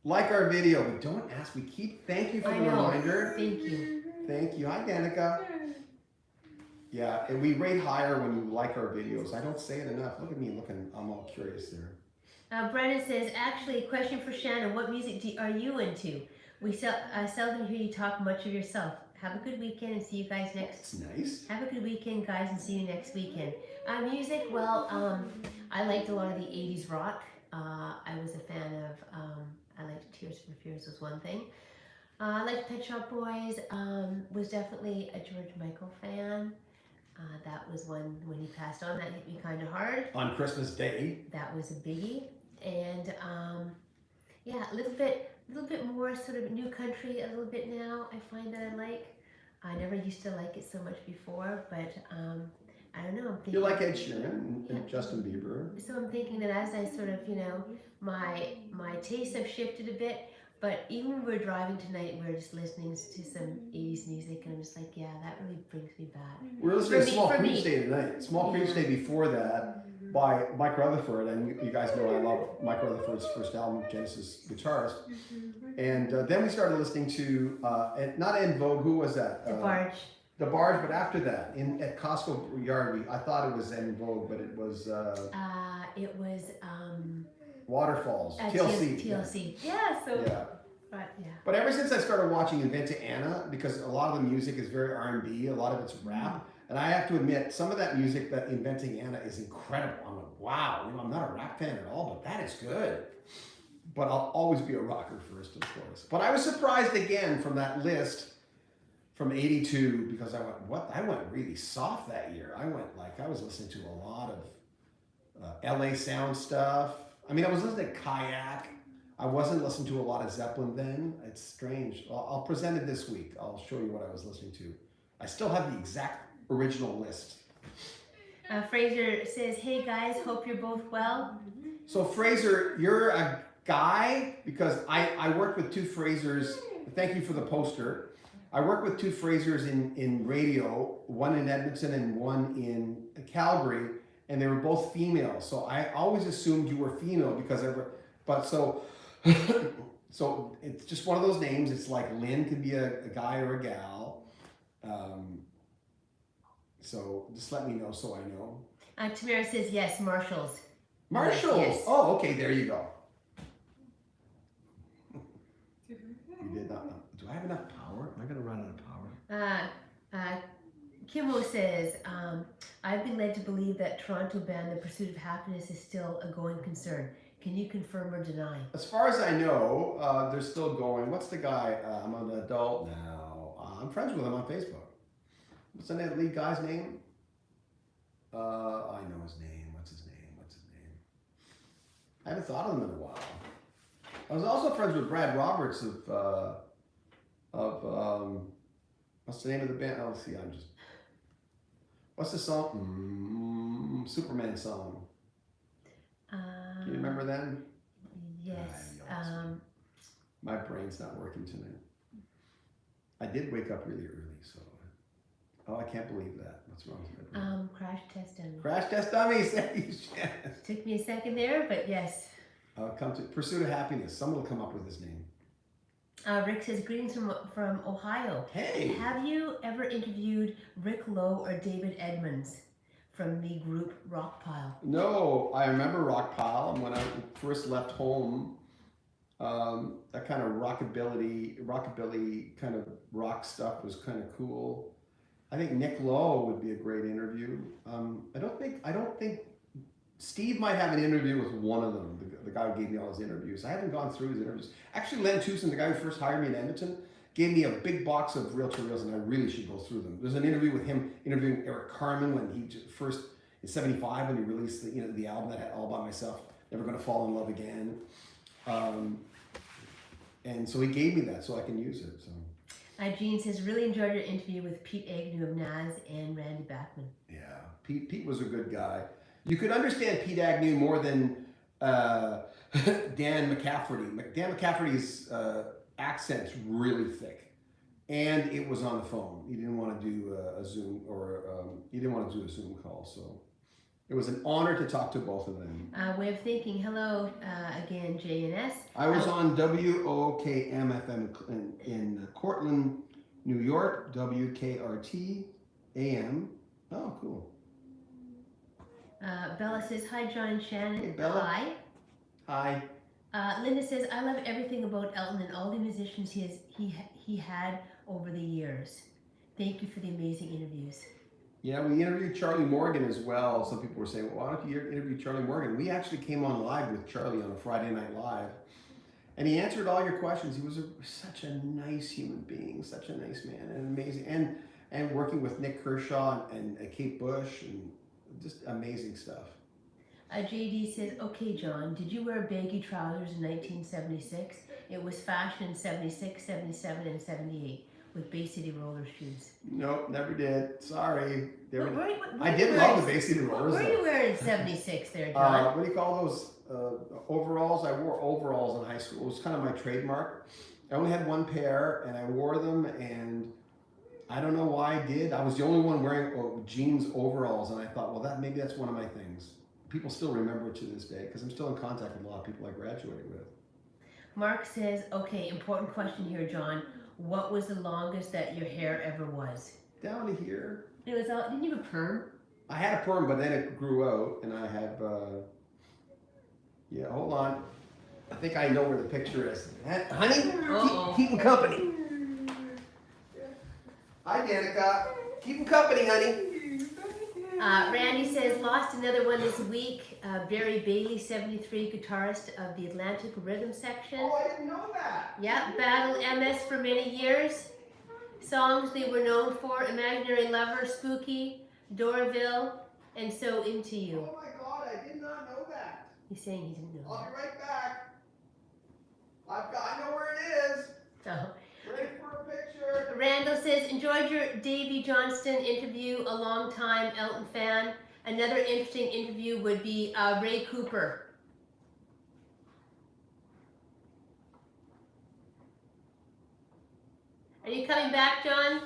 like our video. We don't ask. We keep. Thank you for the reminder. Thank you. Thank you. Hi, Danica. Yeah, and we rate higher when you like our videos. I don't say it enough. Look at me looking. I'm all curious there. Brennan says, actually, a question for Shannon. What music are you into? We seldom hear you talk much of yourself. Have a good weekend and see you guys next. That's nice. Have a good weekend, guys, and see you next weekend. Music, well, I liked a lot of the 80s rock. I was a fan of, I liked Tears for Fears was one thing. I liked Pet Shop Boys, was definitely a George Michael fan. That was one, when he passed on, that hit me kind of hard. On Christmas Day. That was a biggie. And yeah, a little bit more sort of new country, a little bit now, I find that I like. I never used to like it so much before, but I don't know. I'm thinking, you like Ed Sheeran and Justin Bieber. So I'm thinking that as I sort of, my tastes have shifted a bit, but even when we're driving tonight, we're just listening to some 80s music, and I'm just like, yeah, that really brings me back. We're listening to Small Creeps Day tonight. Small Creeps Day before that by Mike Rutherford, and you guys know I love Mike Rutherford's first album, Genesis guitarist. And then we started listening to, not En Vogue, who was that? The Barge. The Barge, but after that, at Costco Yard, I thought it was En Vogue, but it was... it was... Waterfalls, TLC. TLC. Yeah, so... Yeah. But, yeah. But ever since I started watching Inventing Anna, because a lot of the music is very R&B, a lot of it's rap, and I have to admit, some of that music that Inventing Anna is incredible. I'm like, wow, I'm not a rap fan at all, but that is good. But I'll always be a rocker first, of course. But I was surprised again from that list from 82, because I went, what? I went really soft that year. I was listening to a lot of LA Sound stuff. I mean, I was listening to Kayak. I wasn't listening to a lot of Zeppelin then. It's strange. I'll present it this week. I'll show you what I was listening to. I still have the exact original list. Fraser says, hey guys, hope you're both well. So Fraser, you're a guy, because I worked with two Frasers. Thank you for the poster. I worked with two Frasers in radio, one in Edmonton and one in Calgary, and they were both female. So I always assumed you were female because so it's just one of those names. It's like Lynn could be a guy or a gal. So just let me know so I know. Tamara says yes, Marshalls. Marshalls. Yes. Oh, okay. There you go. You did not. Do I have enough power? Am I going to run out of power? Kimmo says, I've been led to believe that Toronto band The Pursuit of Happiness is still a going concern. Can you confirm or deny? As far as I know, they're still going. What's the guy? I'm an adult now. I'm friends with him on Facebook. What's the lead guy's name? I know his name. What's his name? I haven't thought of him in a while. I was also friends with Brad Roberts of what's the name of the band? Oh, see, what's the song? Superman song. Can you remember them? Yes. My brain's not working tonight. I did wake up really early, so. Oh, I can't believe that. What's wrong with my brain? Crash Test Dummies. Crash Test Dummies. Thank you, Shannon. Took me a second there, but yes. Come to Pursuit of Happiness. Someone will come up with his name. Rick says, greetings from Ohio. Hey. Have you ever interviewed Rick Lowe or David Edmonds from the group Rockpile? No, I remember Rockpile, and when I first left home, that kind of rockabilly kind of rock stuff was kind of cool. I think Nick Lowe would be a great interview. I don't think Steve might have an interview with one of them. The guy who gave me all his interviews. I haven't gone through his interviews. Actually, Len Tucson, the guy who first hired me in Edmonton, gave me a big box of reel-to-reels, and I really should go through them. There's an interview with him interviewing Eric Carmen when he first in '75 when he released the album that had All By Myself, Never Gonna Fall in Love Again, and so he gave me that so I can use it. So. Jean says, really enjoyed your interview with Pete Agnew of Nas and Randy Bachman. Yeah, Pete was a good guy. You could understand Pete Agnew more than Dan McCafferty. Dan McCafferty's accent's really thick, and it was on the phone. He didn't want to do a Zoom he didn't want to do a Zoom call. So, It was an honor to talk to both of them. Way of thinking. Hello again, J and S. I was on WOKM FM in Cortland, New York, WKRT AM. Oh, cool. Bella says, hi, John and Shannon. Hey, Bella. Hi. Hi. Linda says, I love everything about Elton and all the musicians he had over the years. Thank you for the amazing interviews. Yeah, we interviewed Charlie Morgan as well. Some people were saying, well, why don't you interview Charlie Morgan? We actually came on live with Charlie on a Friday Night Live. And he answered all your questions. He was such a nice human being, such a nice man, and amazing. And working with Nick Kershaw and Kate Bush, and just amazing stuff. JD says, okay, John, did you wear baggy trousers in 1976? It was fashion in 76, 77, and 78 with Bay City roller shoes. Nope, never did. Sorry. I did love the Bay City rollers. What were you wearing in 76 there, John? What do you call those overalls? I wore overalls in high school. It was kind of my trademark. I only had one pair, and I wore them, and I don't know why I did. I was the only one wearing jeans overalls, and I thought, well, maybe that's one of my things. People still remember it to this day, because I'm still in contact with a lot of people I graduated with. Mark says, okay, important question here, John. What was the longest that your hair ever was? Down to here. It was all, didn't you have a perm? I had a perm, but then it grew out, and I have, yeah, hold on. I think I know where the picture is. Honey, keeping company. Hi, Danica. Keeping company, honey. Randy says, lost another one this week. Barry Bailey, 73, guitarist of the Atlantic Rhythm section. Oh, I didn't know that. Yeah, battled MS for many years. Songs they were known for, Imaginary Lover, Spooky, Dorville, and So Into You. Oh my God, I did not know that. He's saying he didn't know. I'll be right back. I know where it is. Oh. Ready for a picture. Randall says, enjoyed your Davy Johnston interview, a long time Elton fan. Another interesting interview would be Ray Cooper. Are you coming back, John?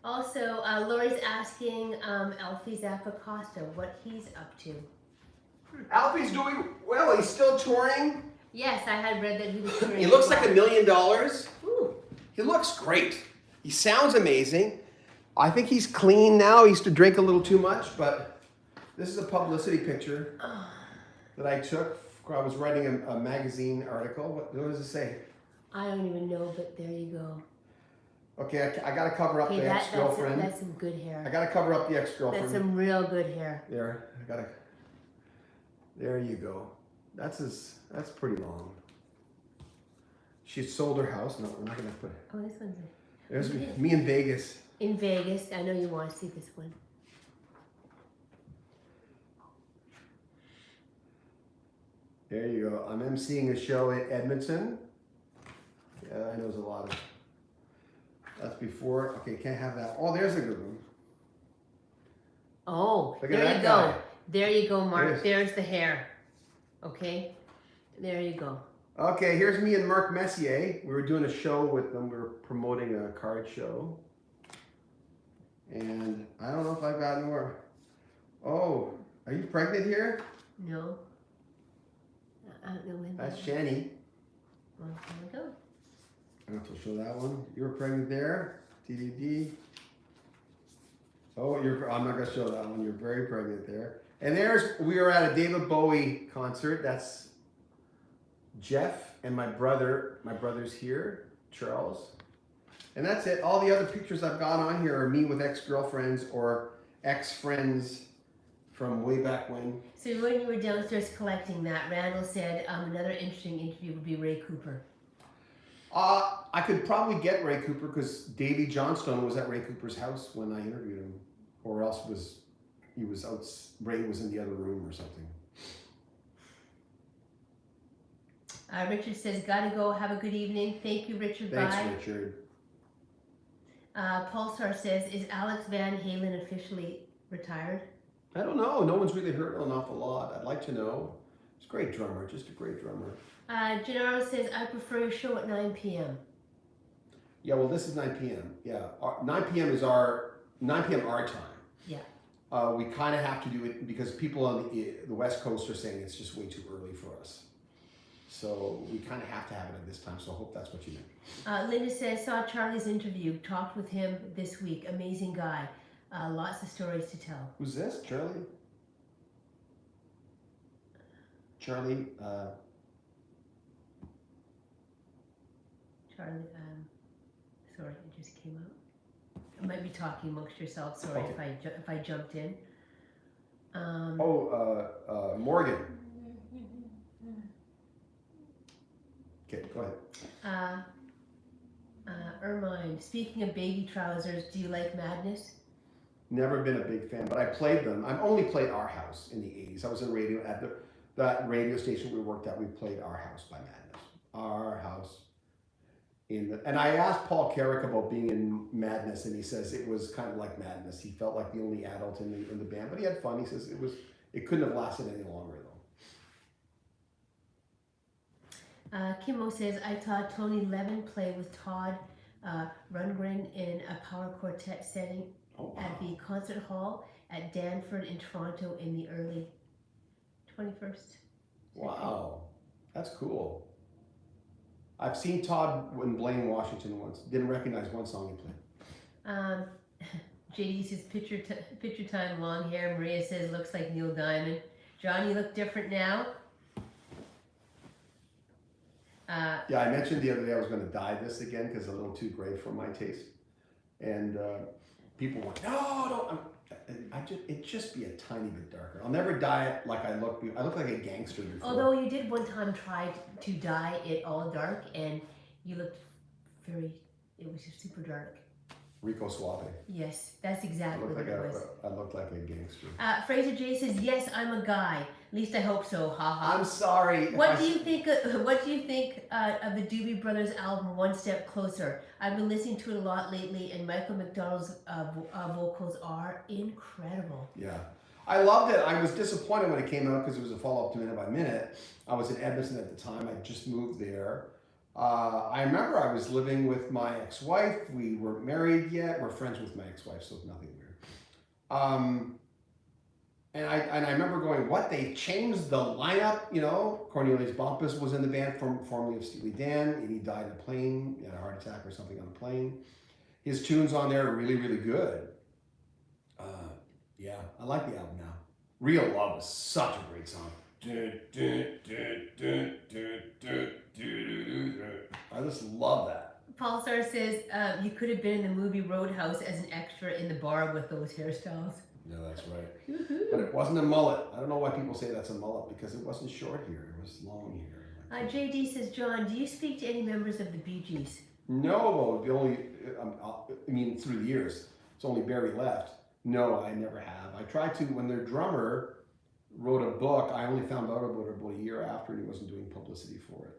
Also, Lori's asking Alfie Zappacosta what he's up to. Alfie's doing well. He's still touring. Yes, I had read that he was touring. He looks like $1 million. Ooh. He looks great. He sounds amazing. I think he's clean now. He used to drink a little too much, but this is a publicity picture that I took. I was writing a magazine article. What does it say? I don't even know, but there you go. Okay, I got to cover up the ex-girlfriend. That's some good hair. I got to cover up the ex-girlfriend. That's some real good hair. There, there you go. That's pretty long. She sold her house. No, we're not gonna put it. Oh, this one's There's me in Vegas. in Vegas. I know you want to see this one. There you go. I'm emceeing a show in Edmonton. Yeah, I know there's a lot of. That's before. Okay, can't have that. Oh, there's a good one. Oh, Look at there that you guy. go. There you go, Mark. There's the hair. Okay, there you go. Okay, here's me and Mark Messier. We were doing a show with them. We were promoting a card show. And I don't know if I've got more. Oh, are you pregnant here? No. I don't know when. That's Shani. Well, here we go. I don't have to show that one. You were pregnant there. TDD. Oh, I'm not gonna show that one. You're very pregnant there. And we are at a David Bowie concert. That's Jeff and my brother. My brother's here, Charles. And that's it. All the other pictures I've got on here are me with ex-girlfriends or ex-friends from way back when. So when you were downstairs collecting that, Randall said another interesting interview would be Ray Cooper. I could probably get Ray Cooper because Davy Johnstone was at Ray Cooper's house when I interviewed him, or else Ray was in the other room or something. Richard says, gotta go, have a good evening. Thank you, Richard. Thanks, Bye. Richard. Pulsar says, is Alex Van Halen officially retired? I don't know. No one's really heard an awful lot. I'd like to know. He's a great drummer, just a great drummer. Gennaro says, I prefer your show at 9 p.m. Yeah, well, this is 9 p.m. Yeah, 9 p.m. is our 9 p.m. our time. Yeah. We kind of have to do it because people on the West Coast are saying it's just way too early for us. So we kind of have to have it at this time. So I hope that's what you meant. Linda says, saw Charlie's interview, talked with him this week. Amazing guy. Lots of stories to tell. Who's this? Charlie? Charlie? Charlie, sorry, it just came out. You might be talking amongst yourself. Sorry Okay. if I jumped in. Morgan. Okay, go ahead. Ermine, speaking of baby trousers, do you like Madness? Never been a big fan, but I played them. I've only played Our House in the 80s. I was in radio at that radio station we worked at. We played Our House by Madness. Our House. And I asked Paul Carrick about being in Madness, and he says it was kind of like Madness. He felt like the only adult in the band, but he had fun. He says it couldn't have lasted any longer though. Kimmo says, I taught Tony Levin play with Todd Rundgren in a power quartet setting at the concert hall at Danford in Toronto in the early 21st. Wow, that's cool. I've seen Todd in Blaine, Washington once. Didn't recognize one song he played. JD says, picture time, long hair. Maria says, looks like Neil Diamond. John, you look different now. Yeah, I mentioned the other day I was going to dye this again because it's a little too gray for my taste. And people were, no, it'd just be a tiny bit darker. I'll never dye it like I look. I look like a gangster before. Although you did one time try to dye it all dark, and you looked it was just super dark. Rico Suave. Yes, that's exactly what it was. I look like a gangster. Fraser J says, yes, I'm a guy. At least I hope so. Ha ha. I'm sorry. What do you think of the Doobie Brothers album, One Step Closer? I've been listening to it a lot lately, and Michael McDonald's vocals are incredible. Yeah. I loved it. I was disappointed when it came out because it was a follow-up to Minute by Minute. I was in Edmonton at the time. I just moved there. I remember I was living with my ex-wife. We weren't married yet. We're friends with my ex-wife, so it's nothing weird. And I remember going, what? They changed the lineup, you know? Cornelius Bumpus was in the band, formerly of Steely Dan, and he died in a plane, he had a heart attack or something on a plane. His tunes on there are really, really good. Yeah, I like the album now. Real Love is such a great song. I just love that. Paul Star says, you could have been in the movie Roadhouse as an extra in the bar with those hairstyles. Yeah, that's right. But it wasn't a mullet. I don't know why people say that's a mullet because it wasn't short here. It was long here. JD says, John, do you speak to any members of the Bee Gees? No, the only, I mean, through the years, it's only Barry left. No, I never have. I tried to, when their drummer wrote a book, I only found out about it about a year after and he wasn't doing publicity for it.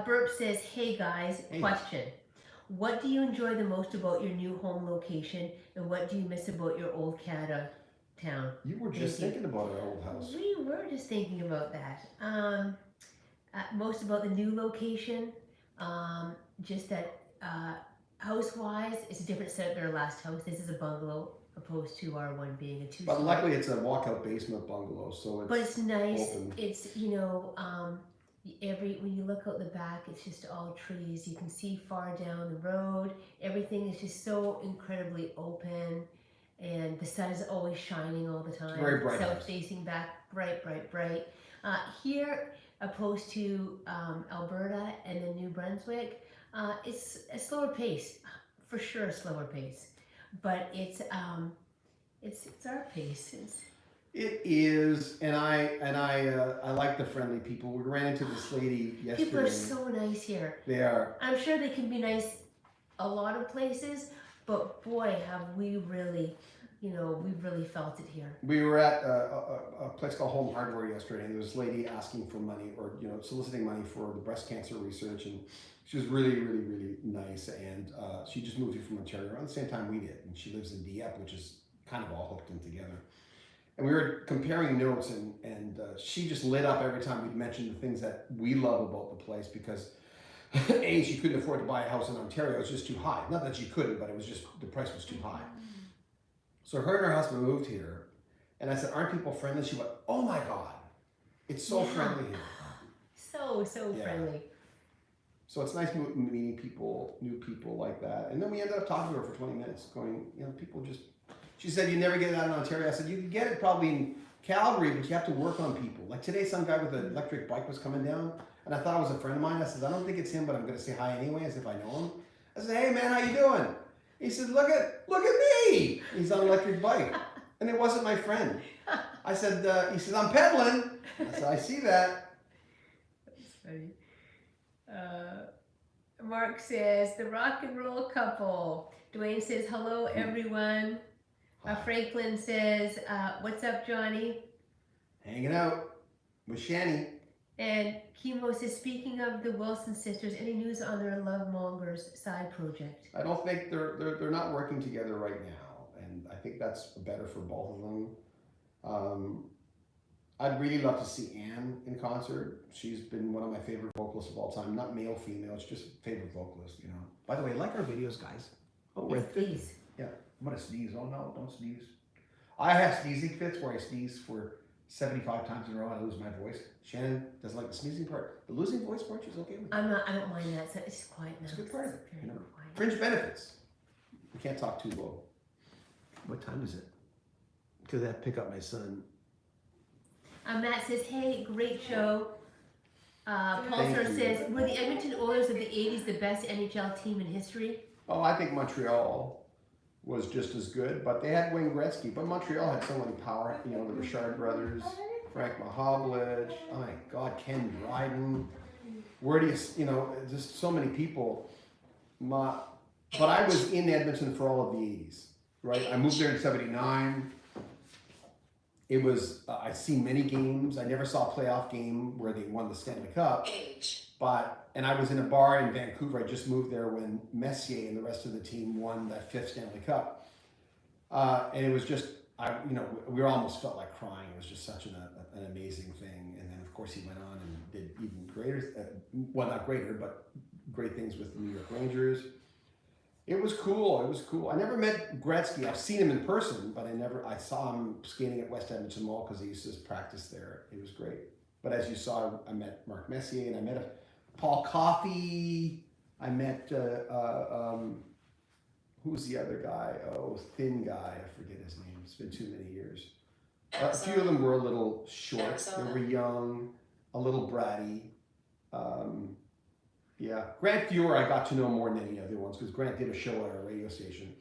Burp says, hey guys, question. What do you enjoy the most about your new home location, and what do you miss about your old Canada town? You were just thinking about our old house. We were just thinking about that. Most about the new location, just that house-wise, it's a different set than our last house. This is a bungalow opposed to our one being a two-story. But luckily it's a walkout basement bungalow, so it's But it's nice. Open. It's, you know, when you look out the back, it's just all trees. You can see far down the road. Everything is just so incredibly open, and the sun is always shining all the time. Very bright. South facing back, bright, bright, bright. Here, opposed to Alberta and then New Brunswick, it's a slower pace, for sure, a slower pace. But it's our pace. It is, and I like the friendly people. We ran into this lady yesterday. People are so nice here. They are. I'm sure they can be nice a lot of places, but boy, have we really, we've really felt it here. We were at a place called Home Hardware yesterday, and there was this lady asking for money, or soliciting money for the breast cancer research, and she was really, really, really nice. And she just moved here from Ontario around the same time we did, and she lives in Dieppe, which is kind of all hooked in together. And we were comparing notes, and she just lit up every time we'd mention the things that we love about the place, because A, she couldn't afford to buy a house in Ontario. It was just too high. Not that she couldn't, but it was just, the price was too high. So her and her husband moved here, and I said, "Aren't people friendly?" She went, "Oh my God, it's so friendly here." So friendly. So it's nice meeting people, new people like that. And then we ended up talking to her for 20 minutes, going, people just. She said, "You never get that in Ontario." I said, "You can get it probably in Calgary, but you have to work on people." Like today, some guy with an electric bike was coming down, and I thought it was a friend of mine. I said, "I don't think it's him, but I'm going to say hi anyway, as if I know him." I said, "Hey man, how you doing?" He said, "Look at me." He's on an electric bike, and it wasn't my friend. I said, he said, "I'm pedaling." I said, "I see that." That's funny. Mark says, the rock and roll couple. Dwayne says, hello everyone. Franklin says, what's up, Johnny? Hanging out with Shani. And Kimo says, speaking of the Wilson sisters, any news on their Love Mongers side project? I don't think they're not working together right now, and I think that's better for both of them. I'd really love to see Anne in concert. She's been one of my favorite vocalists of all time. Not male, female, it's just favorite vocalist, By the way, like our videos, guys. Oh, we're at 50. Yeah, I'm gonna sneeze. Oh no, don't sneeze. I have sneezing fits where I sneeze for 75 times in a row and I lose my voice. Shannon doesn't like the sneezing part. The losing voice part, she's okay with. I don't mind that. So it's quiet now. It's a good part of it. Fringe benefits. We can't talk too low. What time is it? Because I have to pick up my son. Matt says, hey, great show. Pulsar says, were the Edmonton Oilers of the 80s the best NHL team in history? Oh, I think Montreal was just as good, but they had Wayne Gretzky. But Montreal had so many power, the Richard brothers, Frank Mahovlich, oh my God, Ken Dryden. Where do just so many people. But I was in Edmonton for all of the 80s, right? I moved there in 79. It was, I've seen many games. I never saw a playoff game where they won the Stanley Cup. And I was in a bar in Vancouver. I just moved there when Messier and the rest of the team won that 5th Stanley Cup. And it was just, we almost felt like crying. It was just such an amazing thing. And then, of course, he went on and did even greater, well, not greater, but great things with the New York Rangers. It was cool. I never met Gretzky. I've seen him in person, but I saw him skating at West Edmonton Mall because he used to practice there. It was great. But as you saw, I met Mark Messier and I met Paul Coffey. I met, who's the other guy? Oh, thin guy. I forget his name. It's been too many years. A few of them were a little short. They were young, a little bratty. Yeah, Grant Fuhr I got to know more than any other ones because Grant did a show at our radio station.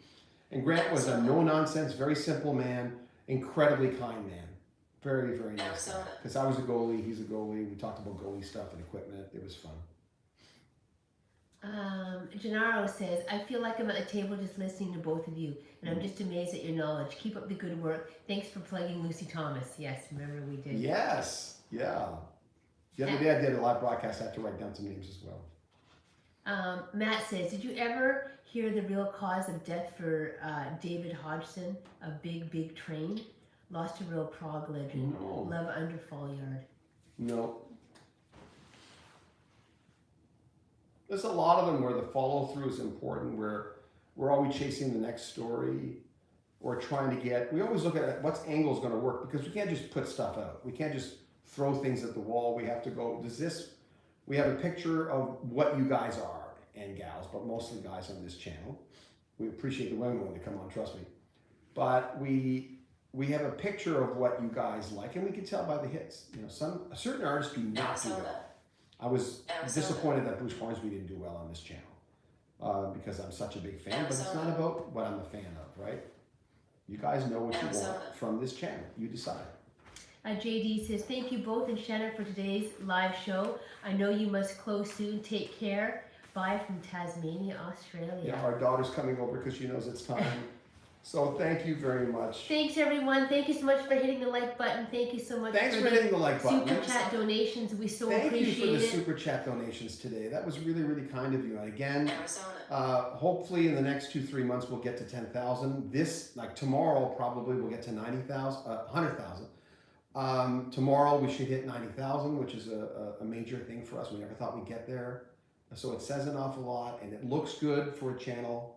And Grant was a no-nonsense, very simple man, incredibly kind man. Very, very nice guy. Because I was a goalie, he's a goalie. We talked about goalie stuff and equipment. It was fun. Gennaro says, I feel like I'm at a table just listening to both of you, and I'm just amazed at your knowledge. Keep up the good work. Thanks for plugging Lucy Thomas. Yes, remember we did. Yes, yeah. The other day I did a live broadcast. I had to write down some names as well. Matt says, did you ever hear the real cause of death for David Hodgson, a big train? Lost a real prog legend. No. Love under Fall Yard. No. There's a lot of them where the follow through is important, where we're always chasing the next story or trying to get, we always look at what's angle is going to work because we can't just put stuff out. We can't just throw things at the wall. We have to go, we have a picture of what you guys are and gals, but mostly guys on this channel. We appreciate the women when they come on, trust me. But we have a picture of what you guys like, and we can tell by the hits. Certain artists do not do well. I was disappointed that Bruce Hornsby didn't do well on this channel because I'm such a big fan, but it's not about what I'm a fan of, right? You guys know what you want from this channel. You decide. JD says, thank you both and Shannon for today's live show. I know you must close soon. Take care. Bye from Tasmania, Australia. Yeah, our daughter's coming over because she knows it's time. So thank you very much. Thanks everyone. Thank you so much for hitting the like button. Thank you so much for hitting the like button. Super chat donations. We so appreciate it. Thank you for the super chat donations today. That was really, really kind of you. And again, hopefully in the next 2-3 months we'll get to 10,000. Tomorrow probably we'll get to 100,000. Tomorrow we should hit 90,000, which is a major thing for us. We never thought we'd get there. So it says an awful lot and it looks good for a channel.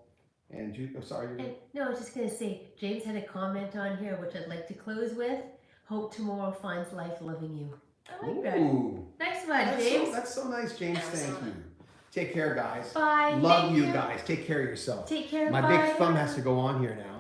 And you, oh, sorry. No, I was just going to say, James had a comment on here, which I'd like to close with. Hope tomorrow finds life loving you. I like that. Nice one, James. That's so nice, James. Thank you. Take care, guys. Bye. Love you guys. Take care of yourself. Take care. My bye. big thumb has to go on here now.